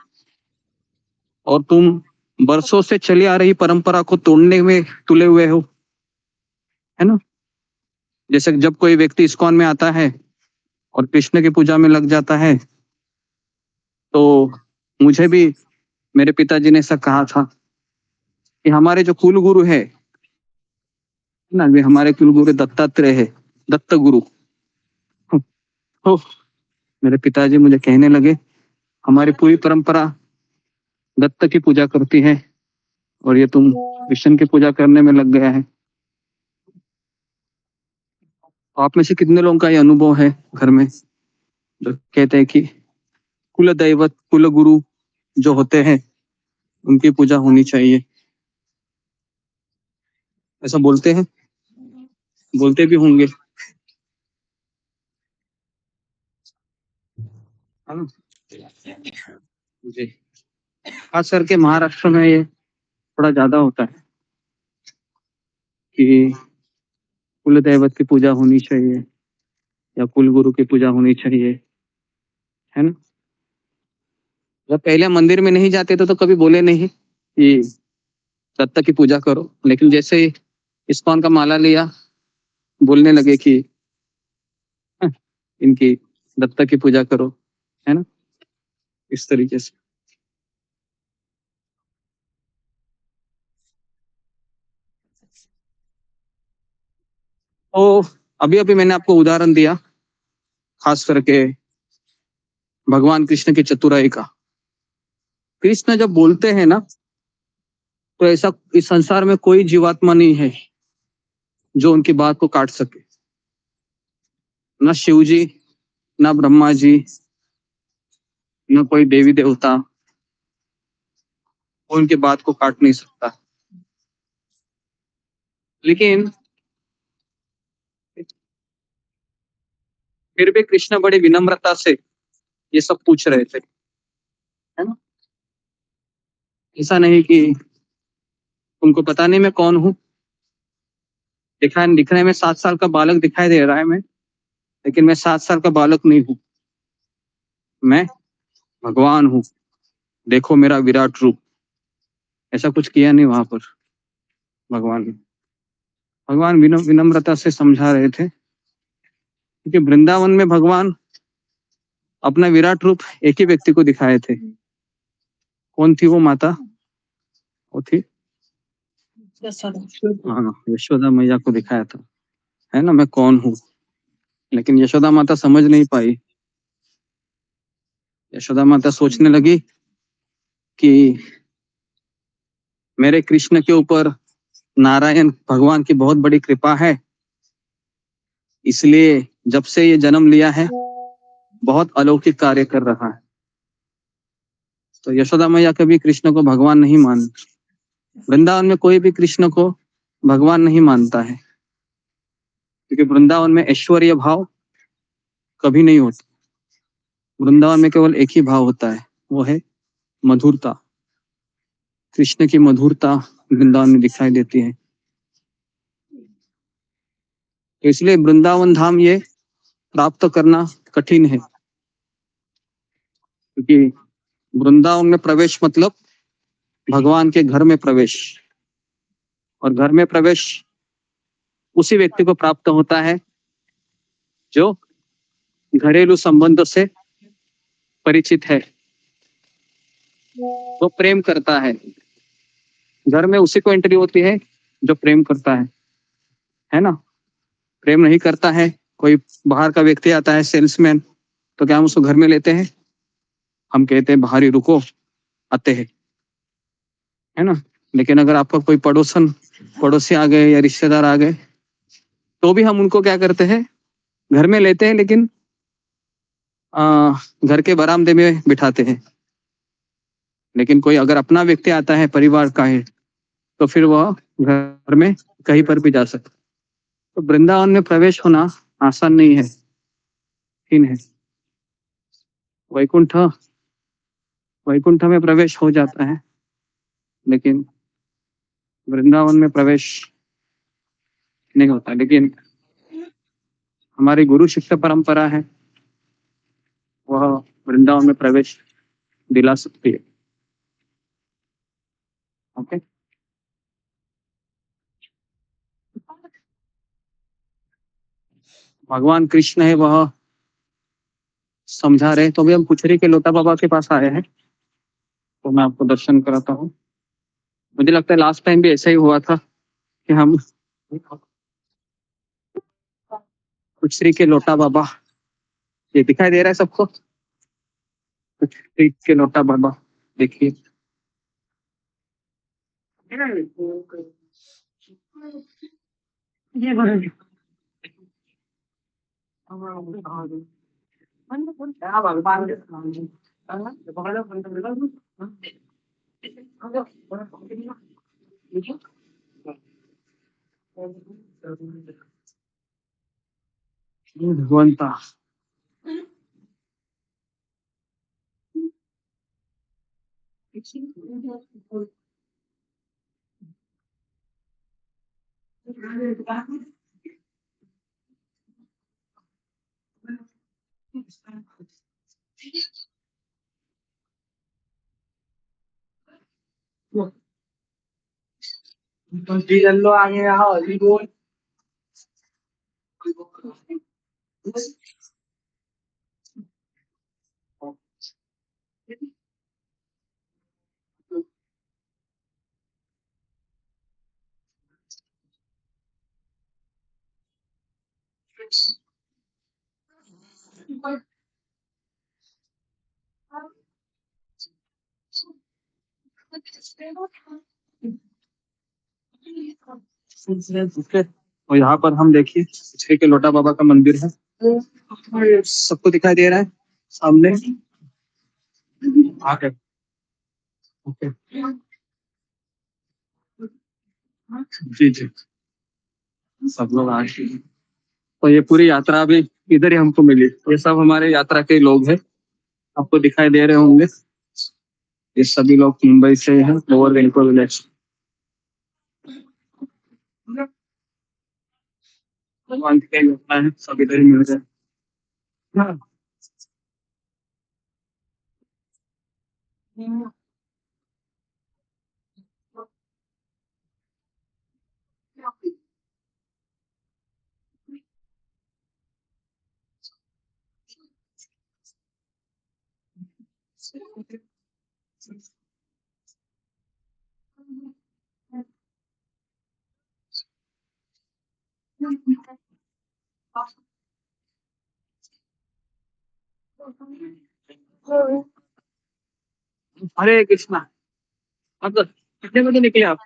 और तुम बरसों से चली आ रही परंपरा को तोड़ने में तुले हुए हो, है ना? जैसे जब कोई व्यक्ति इस्कॉन में आता है और कृष्ण की पूजा में लग जाता है, तो मुझे भी मेरे पिताजी ने ऐसा कहा था कि हमारे जो कुल गुरु है ना, वे हमारे कुल गुरु दत्तात्रेय है, दत्त गुरु। तो मेरे पिताजी मुझे कहने लगे हमारी पूरी परंपरा दत्त की पूजा करती है और ये तुम कृष्ण की पूजा करने में लग गया है। तो आप में से कितने लोगों का ये अनुभव है घर में, जो कहते हैं कि कुल दैवत कुल गुरु जो होते हैं उनकी पूजा होनी चाहिए, ऐसा बोलते हैं, बोलते भी होंगे, है ना? जी, खास करके महाराष्ट्र में ये थोड़ा ज्यादा होता है कि कुल दैवत की पूजा होनी चाहिए या कुल गुरु की पूजा होनी चाहिए, है ना? जब पहले मंदिर में नहीं जाते थे तो कभी बोले नहीं कि दत्त की पूजा करो, लेकिन जैसे ही इस्कॉन का माला लिया बोलने लगे कि "हाँ, इनकी दत्त की पूजा करो", है ना? इस तरीके से। तो अभी अभी मैंने आपको उदाहरण दिया खास करके भगवान कृष्ण की चतुराई का। कृष्ण जब बोलते हैं ना, तो ऐसा इस संसार में कोई जीवात्मा नहीं है जो उनकी बात को काट सके, ना शिव जी, ना ब्रह्मा जी, ना कोई देवी देवता, वो उनकी बात को काट नहीं सकता। लेकिन फिर भी कृष्ण बड़ी विनम्रता से ये सब पूछ रहे थे, है ना? ऐसा नहीं कि तुमको पता नहीं मैं कौन हूँ, दिखने में 7 साल का बालक दिखाई दे रहा है मैं, लेकिन मैं 7 साल का बालक नहीं हूँ, मैं भगवान हूँ, देखो मेरा विराट रूप। ऐसा कुछ किया नहीं वहां पर भगवान ने। भगवान विनम्रता से समझा रहे थे, क्योंकि वृंदावन में भगवान अपना विराट रूप एक ही व्यक्ति को दिखाए थे। कौन थी वो माता? वो थी हाँ, यशोदा मैया को दिखाया था, है ना, मैं कौन हूँ। लेकिन यशोदा माता समझ नहीं पाई यशोदा माता सोचने लगी कि मेरे कृष्ण के ऊपर नारायण भगवान की बहुत बड़ी कृपा है, इसलिए जब से ये जन्म लिया है बहुत अलौकिक कार्य कर रहा है। तो यशोदा मैया कभी कृष्ण को भगवान नहीं मानती। वृंदावन में कोई भी कृष्ण को भगवान नहीं मानता है, क्योंकि वृंदावन में ऐश्वर्य भाव कभी नहीं होता। वृंदावन में केवल एक ही भाव होता है, वो है मधुरता। कृष्ण की मधुरता वृंदावन में दिखाई देती है। तो इसलिए वृंदावन धाम ये प्राप्त करना कठिन है, क्योंकि वृंदावन में प्रवेश मतलब भगवान के घर में प्रवेश, और घर में प्रवेश उसी व्यक्ति को प्राप्त होता है जो घरेलू संबंधों से परिचित है, वो प्रेम करता है। घर में उसी को एंट्री होती है जो प्रेम करता है ना। प्रेम नहीं करता है, कोई बाहर का व्यक्ति आता है सेल्समैन, तो क्या हम उसको घर में लेते हैं? हम कहते हैं बाहर ही रुको, आते हैं, है ना। लेकिन अगर आपका कोई पड़ोसी आ गए या रिश्तेदार आ गए, तो भी हम उनको क्या करते हैं? घर में लेते हैं, लेकिन घर के बरामदे में बिठाते हैं। लेकिन कोई अगर अपना व्यक्ति आता है, परिवार का है, तो फिर वह घर में कहीं पर भी जा सकता। तो वृंदावन में प्रवेश होना आसान नहीं है, कठिन है। वैकुंठ में प्रवेश हो जाता है, लेकिन वृंदावन में प्रवेश नहीं होता। लेकिन हमारी गुरु शिष्य परंपरा है, वह वृंदावन में प्रवेश दिला सकती है। ओके, भगवान कृष्ण है, वह समझा रहे। तो अभी हम पुछरी के लोटा बाबा के पास आए हैं, तो मैं आपको दर्शन कराता हूँ। मुझे लगता है लास्ट टाइम भी ऐसा ही हुआ था कि हम पुछरी के लोटा बाबा, ये दिखाई दे रहा है सबको? पुछरी के लोटा बाबा देखिए, ये भगवंता, और यहाँ पर हम देखिए पुछरी के लोटा बाबा का मंदिर है, सबको दिखाई दे रहा है सामने आके। ओके, जी जी, सब लोग आ गए। तो ये पूरी यात्रा भी इधर ही हमको मिली। ये सब हमारे यात्रा के लोग हैं, आपको दिखाई दे रहे होंगे। ये सभी लोग मुंबई से हैं, लोअर वेलको विलेज। भगवान के होता है, सब इधर ही मिल रहे हैं। हरे कृष्णा। अब कितने बजे निकले आप?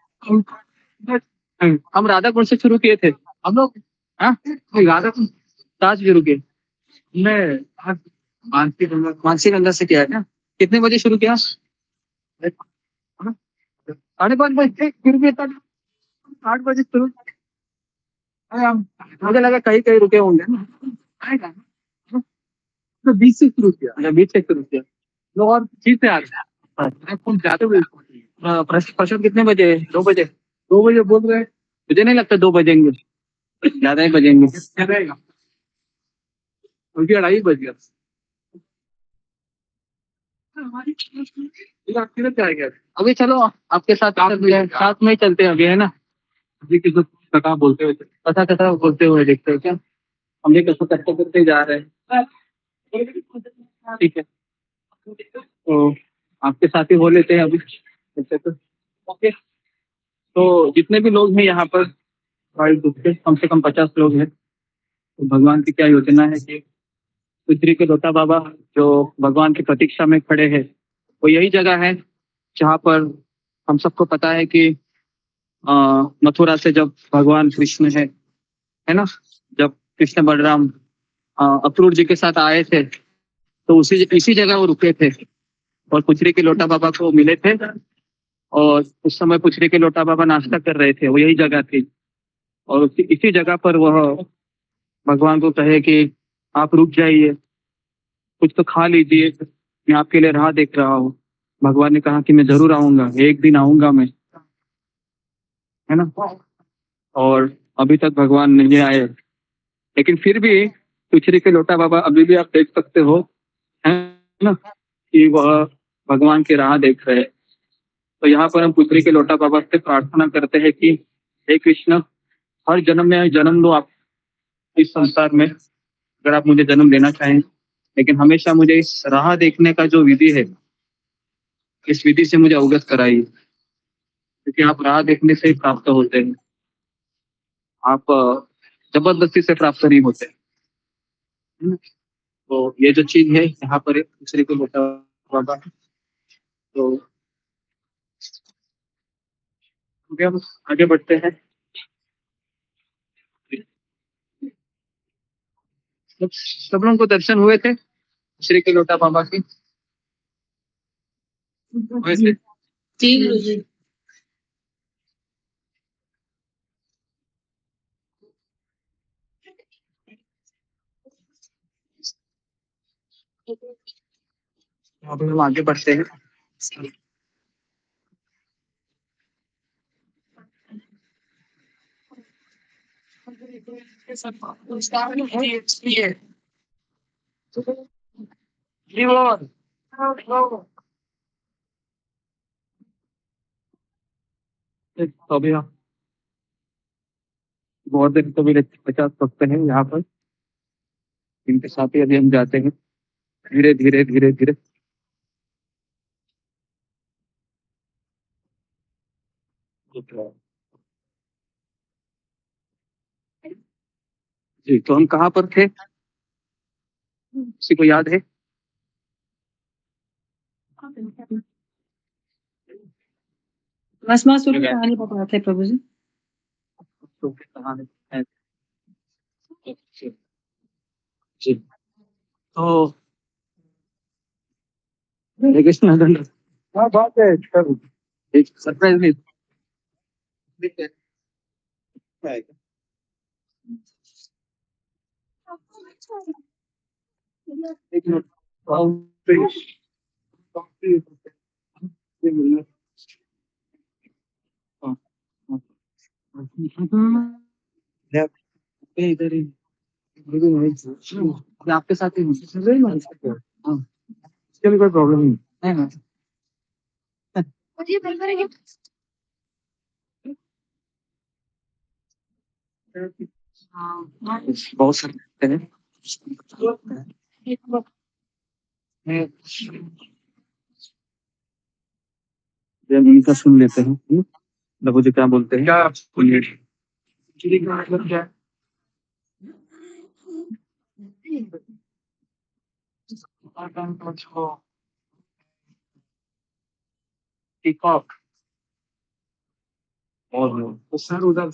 हम राधाकुंड से शुरू किए थे हम लोग। हाँ, राधाकुंड ताज भी रुके। मैं आज मानसी गंगा से किया है क्या? कितने बजे शुरू किया? हाँ, 5:30 बजे फिर भी तक 8 बजे शुरू। अरे मुझे लगा कहीं कहीं रुके होंगे ना। आएगा ना? तो बीच से शुरू किया। अच्छा, बीच से शुरू किया। लोग और चीज से आ रहे हैं जाते हुए। प्रश्न कितने बजे? 2 बजे। 2 बजे बोल रहे हैं। मुझे नहीं लगता 2 बजेंगे, ज्यादा ही बजेंगे। क्या रहेगा? उनकी 2:30 बज गया। अभी चलो आपके साथ में ही चलते हैं अभी, है ना? अभी किसी कथा बोलते हुए, कथा बोलते हुए देखते हैं क्या? हम ये कसो करते करते जा रहे हैं। ठीक है, तो आपके साथ ही हो लेते हैं अभी ऐसे तो। ओके, तो जितने भी लोग हैं यहाँ पर वाइल्ड ग्रुप के, कम से कम 50 लोग हैं। तो भगवान की क्या योजना है कि कुचरी के लोटा बाबा जो भगवान की प्रतीक्षा में खड़े हैं, वो यही जगह है जहाँ पर हम सबको पता है कि मथुरा से जब भगवान कृष्ण है ना, जब कृष्ण बलराम अक्रूर जी के साथ आए थे, तो इसी जगह वो रुके थे और पुचरी के लोटा बाबा को मिले थे। और उस समय पुचरी के लोटा बाबा नाश्ता कर रहे थे, वो यही जगह थी। और इसी जगह पर वह भगवान को कहे कि आप रुक जाइए, कुछ तो खा लीजिए, मैं आपके लिए राह देख रहा हूँ। भगवान ने कहा कि मैं जरूर आऊंगा, एक दिन आऊंगा मैं, है ना। और अभी तक भगवान नहीं आए, लेकिन फिर भी पुचरी के लोटा बाबा अभी भी आप देख सकते हो, है ना, कि वह भगवान की राह देख रहे हैं। तो यहाँ पर हम पुत्री के लोटा बाबा से प्रार्थना करते हैं कि हे कृष्ण, हर जन्म में जन्म लो आप इस संसार में, अगर आप मुझे जन्म देना चाहें, लेकिन हमेशा मुझे इस राह देखने का जो विधि है, इस विधि से मुझे अवगत कराइए, क्योंकि आप राह देखने से ही प्राप्त होते हैं। आप जबरदस्ती से प्राप्त नहीं होते, है ना? तो ये जो चीज है यहाँ पर एक दूसरे को लोटा बाबा, तो आगे हम आगे बढ़ते हैं। सब लोगों को दर्शन हुए थे श्री के लोटा बाबा की? हुए थे? जी गुरुजी। अब हम आगे बढ़ते हैं। तो अभी हम बहुत देर तो भी 50 भक्त हैं यहाँ पर, इनके साथ ही अभी हम जाते हैं धीरे धीरे धीरे धीरे। जी, तो हम कहाँ पर थे, किसी को याद है? भस्मासुर की कहानी बता रहे थे प्रभु जी। तो कहाँ है? जी, तो हरे कृष्ण दंड। क्या बात है, एक सरप्राइज नहीं एक मिनट। इधर ही मैं आपके साथ ही हूँ। हाँ, इसके लिए कोई प्रॉब्लम नहीं है ना। बहुत सारे हैं। हम इनका सुन लेते हैं, प्रभु जी क्या बोलते हैं। क्या सुनिए। का मतलब क्या है? पीकॉक और तो सर उधर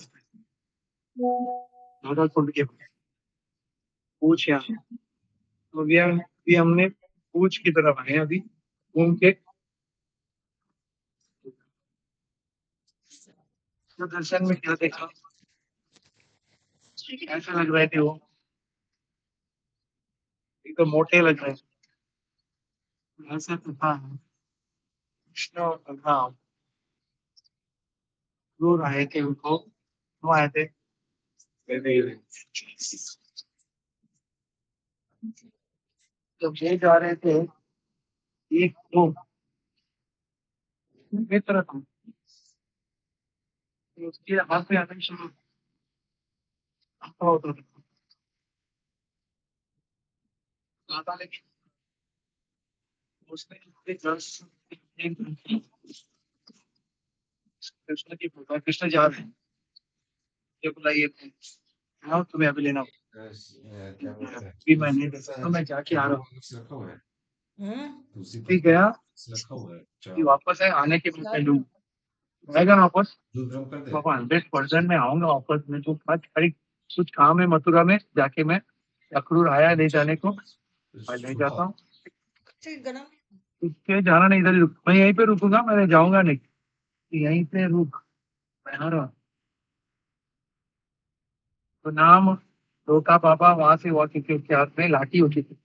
राधा कुंड के पूछ यहाँ तो अभी हमने पूछ की तरफ आए अभी घूम के तो दर्शन में क्या देखा ऐसा लग रहे थे वो एक तो मोटे लग रहे ऐसा तो था कृष्ण और बलराम दूर आए थे उनको वो आए थे जब ये जा रहे थे एक तो मित्र था तो उसके हाथ में आने शुरू होता था ज्यादा लेकिन उसने कृष्ण की पूजा कृष्ण जा रहे हैं ये बुलाइए हाँ तुम्हें अभी लेना अभी मैंने देखा तो मैं जाके आ रहा हूँ ठीक गया कि वापस है आने के बाद लूँ आएगा ना वापस पापा 100% में आऊंगा वापस में जो खरीद कुछ काम है मथुरा में जाके मैं अखरूर आया ले जाने को मैं ले जाता हूँ इसके जाना नहीं इधर ही रुक मैं यहीं पे रुकूंगा मैं जाऊंगा नहीं यहीं पे रुक मैं आ रहा हूँ। तो नाम रोका पापा वहां से हुआ क्योंकि उसके हाथ में लाठी होती थी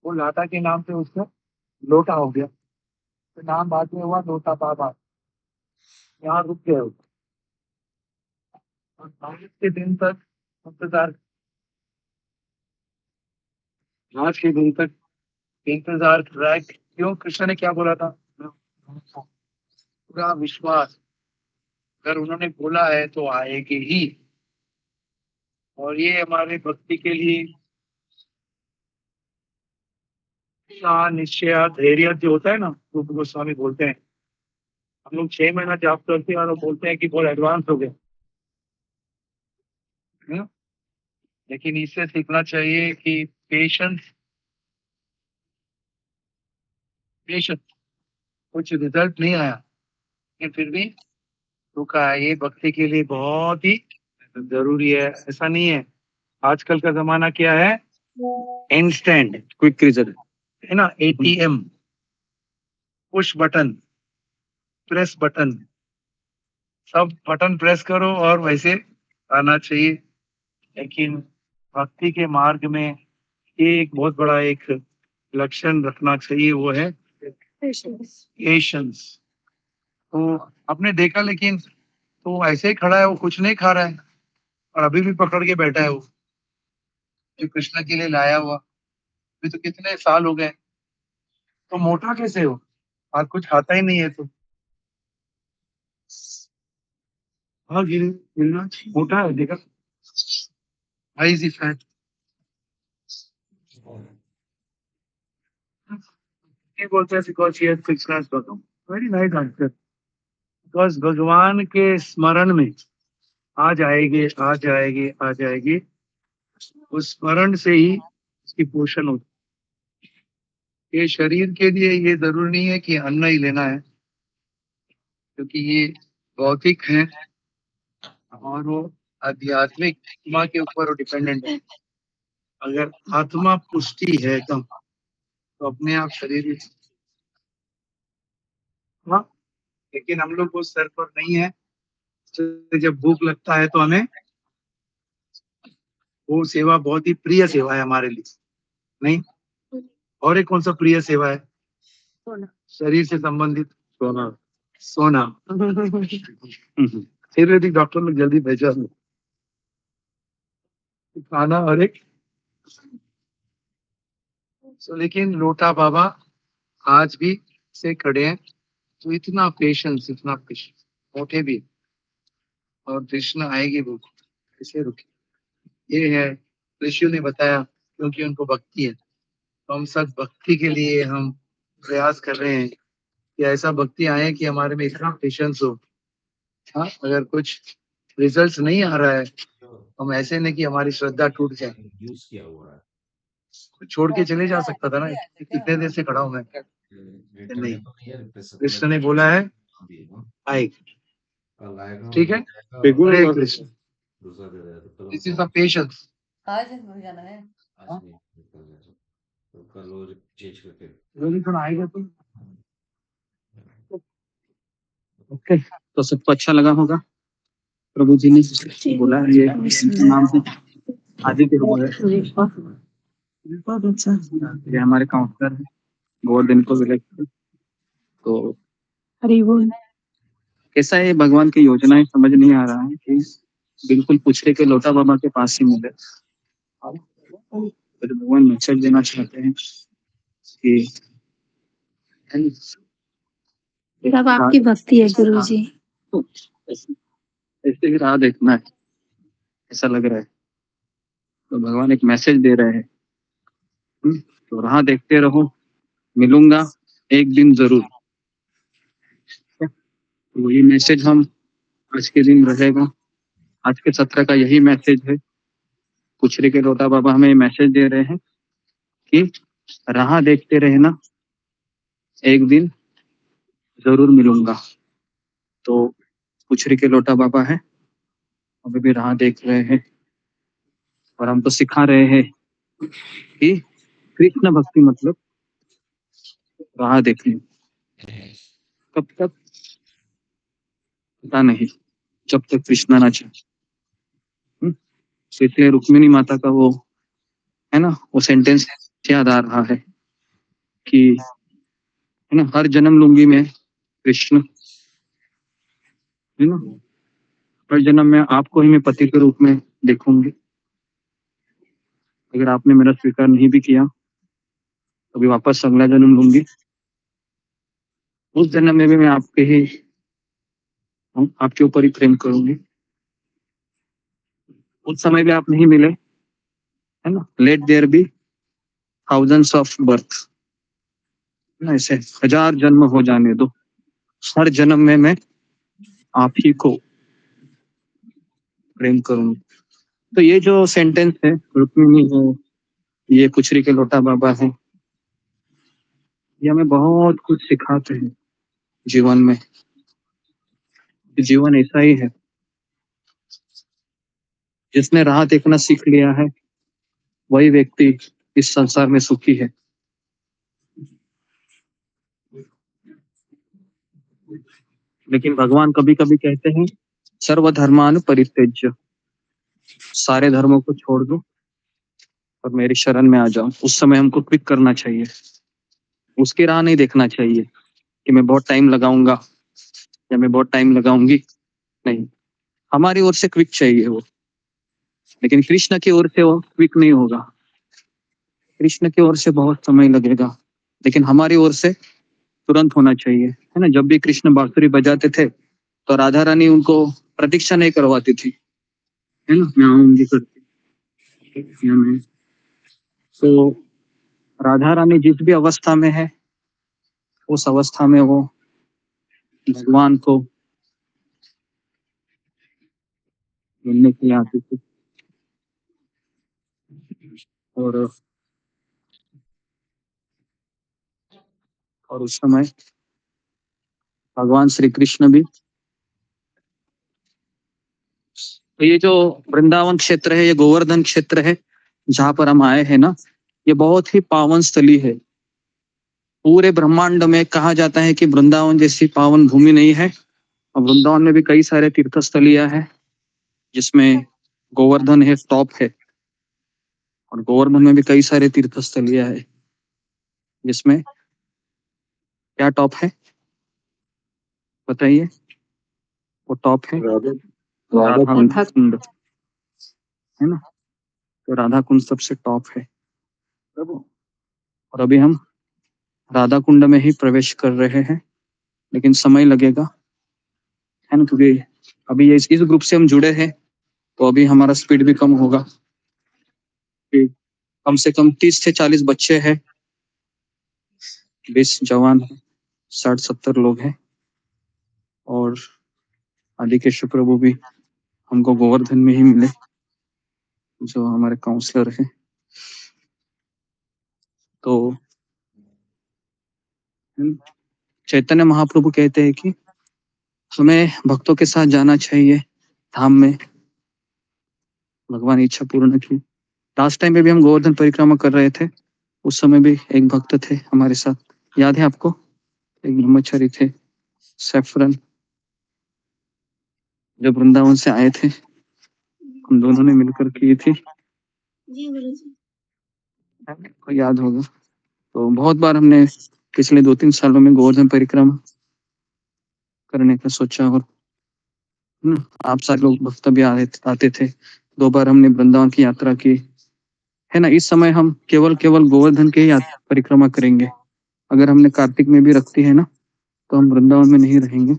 वो लाटा के नाम से उसको लोटा हो गया तो नाम बाद में हुआ लोटा बाबा यहाँ रुक गए वो। और 22 के दिन तक इंतजार आज के दिन तक इंतजार कर रहा है क्यों कृष्ण ने क्या बोला था पूरा विश्वास अगर उन्होंने बोला है तो आएगी ही और ये हमारे भक्ति के लिए निश्चय धैर्य जो होता है ना रूप गोस्वामी बोलते हैं हम लोग 6 महीना जाप करते हैं और बोलते हैं कि बहुत एडवांस हो गए लेकिन इससे सीखना चाहिए कि पेशेंस कुछ रिजल्ट नहीं आया लेकिन फिर भी रुका है ये भक्ति के लिए बहुत ही जरूरी है ऐसा नहीं है आजकल का जमाना क्या है इंस्टेंट क्विक रिजल्ट है ना ATM push button press button सब बटन प्रेस करो और वैसे आना चाहिए लेकिन भक्ति के मार्ग में ये एक बहुत बड़ा एक लक्षण रखना चाहिए वो है पेशेंस तो आपने देखा लेकिन तो ऐसे ही खड़ा है वो कुछ नहीं खा रहा है और अभी भी पकड़ के बैठा है वो जो कृष्ण के लिए लाया हुआ अभी तो कितने साल हो गए तो मोटा कैसे हो और कुछ खाता ही नहीं है तो हाँ गिरना मोटा है देखा हाई इज फैट बोलते हैं because he has fixed class bottom very nice answer because भगवान के स्मरण में आ जाएगी आ जाएगी आ जाएगी उस स्मरण से ही उसकी पोषण होती ये शरीर के लिए ये जरूरी नहीं है कि अन्न ही लेना है क्योंकि ये भौतिक है और वो आध्यात्मिक आत्मा के ऊपर डिपेंडेंट है अगर आत्मा पुष्टि है तो अपने आप शरीर हाँ लेकिन हम लोग वो स्तर पर नहीं है तो जब भूख लगता है तो हमें वो सेवा बहुत ही प्रिय सेवा है हमारे लिए नहीं और एक कौन सा प्रिय सेवा है शरीर से संबंधित सोना आयुर्वेदिक डॉक्टर लोग जल्दी भेजा खाना और एक लेकिन लोटा बाबा आज भी से खड़े हैं तो इतना पेशेंस मोटे भी और कृष्ण आएगी वो कैसे रुके ये है ऋषियों ने बताया क्योंकि उनको भक्ति है तो हम सब भक्ति के लिए हम प्रयास कर रहे हैं कि ऐसा भक्ति आए कि हमारे में इतना पेशेंस हो हाँ अगर कुछ रिजल्ट्स नहीं आ रहा है हम ऐसे नहीं कि हमारी श्रद्धा टूट जाए छोड़ के चले जा सकता था ना कितने देर से खड़ा हूं मैं नहीं, कृष्ण ने बोला है आए, ठीक है। Hare Krishna, this is the patience. आज जाना है। थोड़ा आएगा तो ओके, तो सबको अच्छा लगा होगा। प्रभु जी ने बोला ये नाम से आदित्य प्रभु है, बहुत अच्छा। ये हमारे काउंसलर है, गोवर्धन को इलेक्ट। तो हरि बोल। कैसा है, भगवान की योजनाएं समझ नहीं आ रहा है कि बिल्कुल पूछने के लोटा बाबा के पास ही मिले। तो भगवान मैसेज देना चाहते हैं कि सब आपकी भक्ति है गुरु जी। ऐसे ही राह देखना है, ऐसा लग रहा है। तो भगवान एक मैसेज दे रहे हैं, तो राह देखते रहो, मिलूंगा एक दिन जरूर। तो ये मैसेज हम आज के दिन रहेगा, आज के सत्र का यही मैसेज है। कुचरे के लोटा बाबा हमें मैसेज दे रहे हैं कि राह देखते रहना, एक दिन जरूर मिलूंगा। तो कुचरे के लोटा बाबा है, अभी भी राह देख रहे हैं और हमको सिखा रहे हैं कि कृष्ण भक्ति मतलब राह देखनी। कब तक पता नहीं, जब तक कृष्णा ना चाहे। इसलिए रुक्मिणी माता का वो है ना, वो सेंटेंस याद आ रहा है कि है ना, हर जन्म लूंगी मैं कृष्ण, है ना, हर जन्म में आपको ही मैं पति के रूप में देखूंगी। अगर आपने मेरा स्वीकार नहीं भी किया तो भी वापस अगला जन्म लूंगी, उस जन्म में भी मैं आपके ही आपके ऊपर ही प्रेम करूंगी। उस समय भी आप नहीं मिले, है ना, let there be thousands of birth, ऐसे 1000 जन्म हो जाने दो, हर जन्म में मैं आप ही को प्रेम करूंगी। तो ये जो सेंटेंस है, रुक्मिणी है, ये कुचरी के लोटा बाबा है, ये हमें बहुत कुछ सिखाते हैं जीवन में। जीवन ऐसा ही है, जिसने राह देखना सीख लिया है वही व्यक्ति इस संसार में सुखी है। लेकिन भगवान कभी कभी कहते हैं सर्वधर्मान परित्यज्य, सारे धर्मों को छोड़ दो और मेरी शरण में आ जाओ। उस समय हमको क्विक करना चाहिए, उसकी राह नहीं देखना चाहिए कि मैं बहुत टाइम लगाऊंगा या मैं बहुत टाइम लगाऊंगी। नहीं, हमारी ओर से क्विक चाहिए वो, लेकिन कृष्ण की ओर से वो क्विक नहीं होगा। कृष्ण की ओर से बहुत समय लगेगा, लेकिन हमारी ओर से तुरंत होना चाहिए, है ना। जब भी कृष्ण बांसुरी बजाते थे तो राधा रानी उनको प्रतीक्षा नहीं करवाती थी, है ना, मैं आऊंगी करके या मैं। तो राधा रानी जिस भी अवस्था में है, उस अवस्था में वो भगवान को मिलने के लिए आती थी। और उस समय भगवान श्री कृष्ण भी, तो ये जो वृंदावन क्षेत्र है, ये गोवर्धन क्षेत्र है जहां पर हम आए हैं ना, ये बहुत ही पावन स्थली है। पूरे ब्रह्मांड में कहा जाता है कि वृंदावन जैसी पावन भूमि नहीं है। और वृंदावन में भी कई सारे तीर्थ स्थलियां हैं, जिसमें गोवर्धन है, टॉप है। और गोवर्धन में भी कई सारे तीर्थ स्थलियां है, जिसमें क्या टॉप है बताइए। वो टॉप है राधा कुंड, है ना। तो राधा कुंड सबसे टॉप है। और अभी हम राधा कुंड में ही प्रवेश कर रहे हैं, लेकिन समय लगेगा, है ना, क्योंकि अभी ये इस ग्रुप से हम जुड़े हैं, तो अभी हमारा स्पीड भी कम होगा। कि कम से कम 30 से 40 बच्चे हैं, 20 जवान हैं, 60-70 लोग हैं। और आदिकेश्वर प्रभु भी हमको गोवर्धन में ही मिले, जो हमारे काउंसलर हैं। तो चैतन्य महाप्रभु कहते हैं कि हमें भक्तों के साथ जाना चाहिए धाम में, भगवान इच्छा पूर्ण की। लास्ट टाइम में भी हम गोवर्धन परिक्रमा कर रहे थे, उस समय भी एक भक्त थे हमारे साथ, याद है आपको? एक ब्रह्मचारी थे, सैफरन, जब वृंदावन से आए थे, हम दोनों ने मिलकर की थी, जी गुरुजी। आपको याद होगा। तो बहुत बार हमने पिछले 2-3 सालों में गोवर्धन परिक्रमा करने का सोचा, और आप सारे लोग भक्त भी आते थे। 2 बार हमने वृंदावन की यात्रा की है ना। इस समय हम केवल गोवर्धन की ही परिक्रमा करेंगे। अगर हमने कार्तिक में भी रखती है ना, तो हम वृंदावन में नहीं रहेंगे,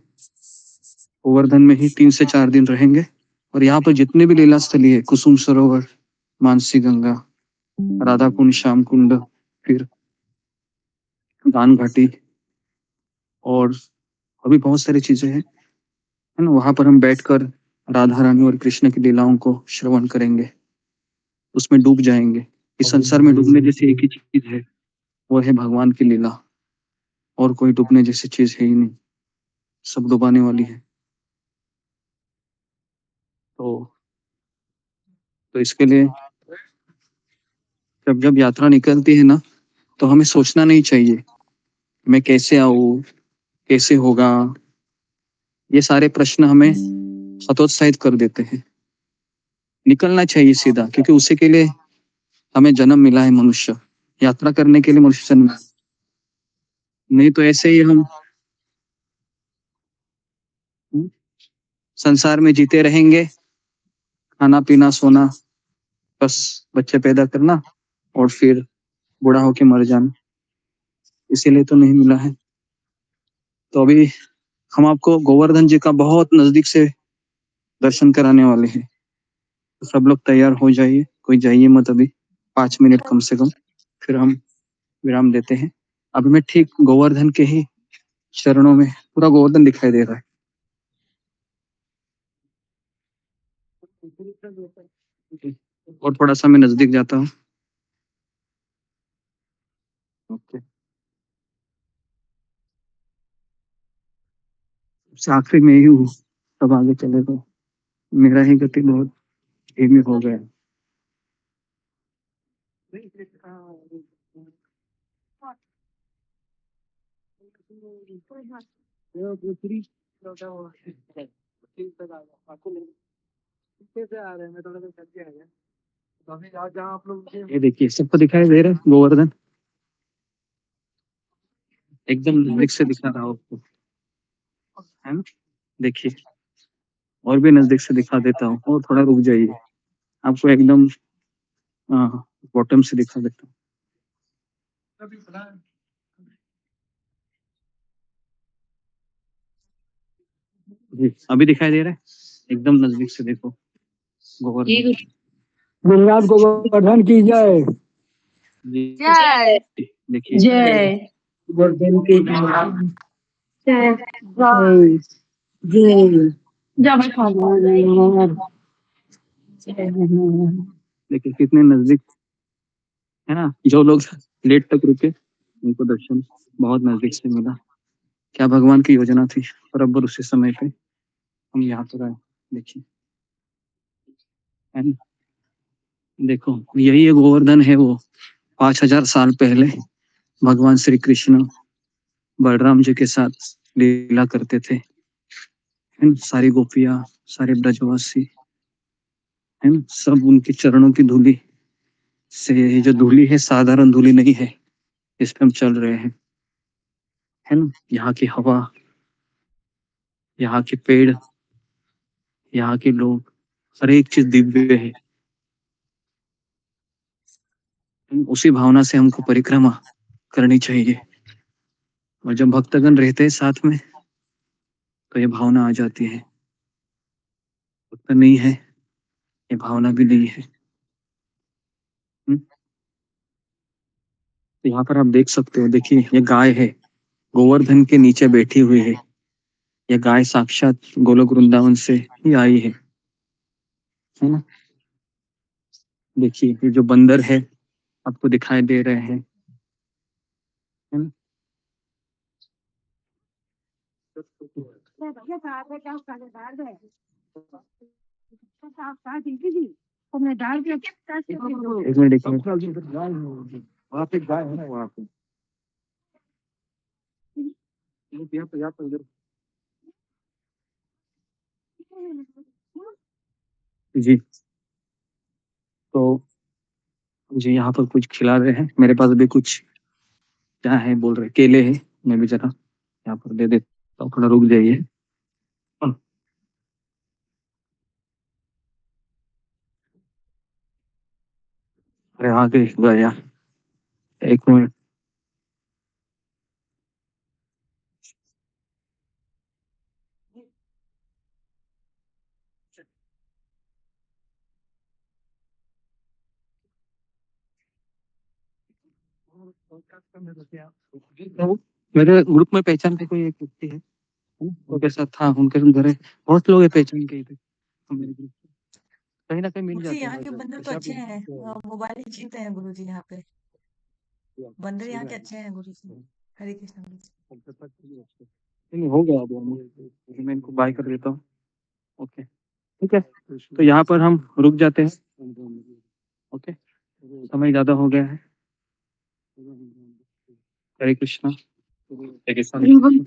गोवर्धन में ही 3 से 4 दिन रहेंगे। और यहाँ पर जितने भी लीला स्थली है, कुसुम सरोवर, मानसी गंगा, राधा कुंड, श्याम कुंड, फिर दान घाटी, और अभी बहुत सारी चीजें हैं, है ना। वहां पर हम बैठकर राधा रानी और कृष्ण की लीलाओं को श्रवण करेंगे, उसमें डूब जाएंगे। इस संसार में डूबने जैसी एक ही चीज है, वो है भगवान की लीला। और कोई डूबने जैसी चीज है ही नहीं, सब डुबाने वाली है। तो इसके लिए जब यात्रा निकलती है ना, तो हमें सोचना नहीं चाहिए मैं कैसे आऊँ, कैसे होगा। ये सारे प्रश्न हमें हतोत्साहित कर देते हैं। निकलना चाहिए सीधा, क्योंकि उसी के लिए हमें जन्म मिला है, मनुष्य यात्रा करने के लिए मनुष्य जन्म। नहीं तो ऐसे ही हम संसार में जीते रहेंगे, खाना पीना सोना, बस बच्चे पैदा करना और फिर बूढ़ा होके मर जाना। इसीलिए तो नहीं मिला है। तो अभी हम आपको गोवर्धन जी का बहुत नजदीक से दर्शन कराने वाले हैं, तो सब लोग तैयार हो जाइए, कोई जाइए मत अभी, 5 मिनट कम से कम, फिर हम विराम देते हैं। अभी मैं ठीक गोवर्धन के ही चरणों में, पूरा गोवर्धन दिखाई दे रहा है। और थोड़ा सा मैं नजदीक जाता हूँ। ओके, सबसे आखिरी में ही हूँ, सब आगे चले तो मेरा ही गति बहुत धीमी हो गया। ये देखिए, सबको दिखाई दे रहा है गोवर्धन, एकदम नजदीक से दिखा रहा हूँ आपको, है ना। देखिए, और भी नजदीक से दिखा देता हूँ, और थोड़ा रुक जाइए, आपको एकदम बॉटम से दिखा देता हूँ। जी, अभी दिखाई दे रहा है, एकदम नजदीक से देखो गोवर्धन। गुरुनाथ गोवर्धन की जय। जय देखिए, जय गोवर्धन की जय जय। देखिए कितने नजदीक, है ना। जो लोग लेट तक रुके, उनको दर्शन बहुत नजदीक से मिला। क्या भगवान की योजना थी, बराबर उसी समय पे हम यहाँ पर आए। देखिए, है ना। देखो, यही एक गोवर्धन है, वो 5000 साल पहले भगवान श्री कृष्ण बलराम जी के साथ लीला करते थे, है ना। सारी गोपियां, सारे ब्रजवासी, है ना, सब उनके चरणों की धूली से, ये जो धूली है साधारण धूली नहीं है, इस पे हम चल रहे हैं, है ना। यहाँ की हवा, यहाँ के पेड़, यहाँ के लोग, हर एक चीज दिव्य है। उसी भावना से हमको परिक्रमा करनी चाहिए। और जब भक्तगण रहते हैं साथ में, तो ये भावना आ जाती है। भक्त नहीं है, ये भावना भी नहीं है। तो यहाँ पर आप देख सकते हो, देखिए ये गाय है, गोवर्धन के नीचे बैठी हुई है। ये गाय साक्षात गोलोक वृंदावन से ही आई है ना। देखिए, ये जो बंदर है आपको दिखाई दे रहे हैं, है ना। एक मिनट वहाँ पे गाय है ना वहाँ पे यहाँ पे इधर जी। तो जी यहाँ पर कुछ खिला रहे हैं, मेरे पास भी कुछ क्या है बोल रहे केले हैं, मैं भी जरा यहाँ पर दे देता हूँ, थोड़ा रुक जाइए। अरे आ गई गया, एक मिनट। तो मेरे ग्रुप में पहचान के कोई एक व्यक्ति है, उनके साथ था, उनके घर है, बहुत लोग है पहचान के इधर मेरे ग्रुप से। कहीं ना कहीं मिल गुरुजी जाते यहाँ के हैं। बंदर तो अच्छे हैं, मोबाइल छीनते हैं गुरुजी यहाँ पे। बंदर यहाँ के अच्छे हैं गुरुजी। हरे कृष्ण गुरुजी। नहीं हो गया अभी मैं इनको बाय कर देता हूँ। ओके ठीक है, तो यहाँ पर हम रुक जाते हैं। ओके, समय ज्यादा हो गया है। हरे कृष्णा। हरे कृष्णा गुरुजी।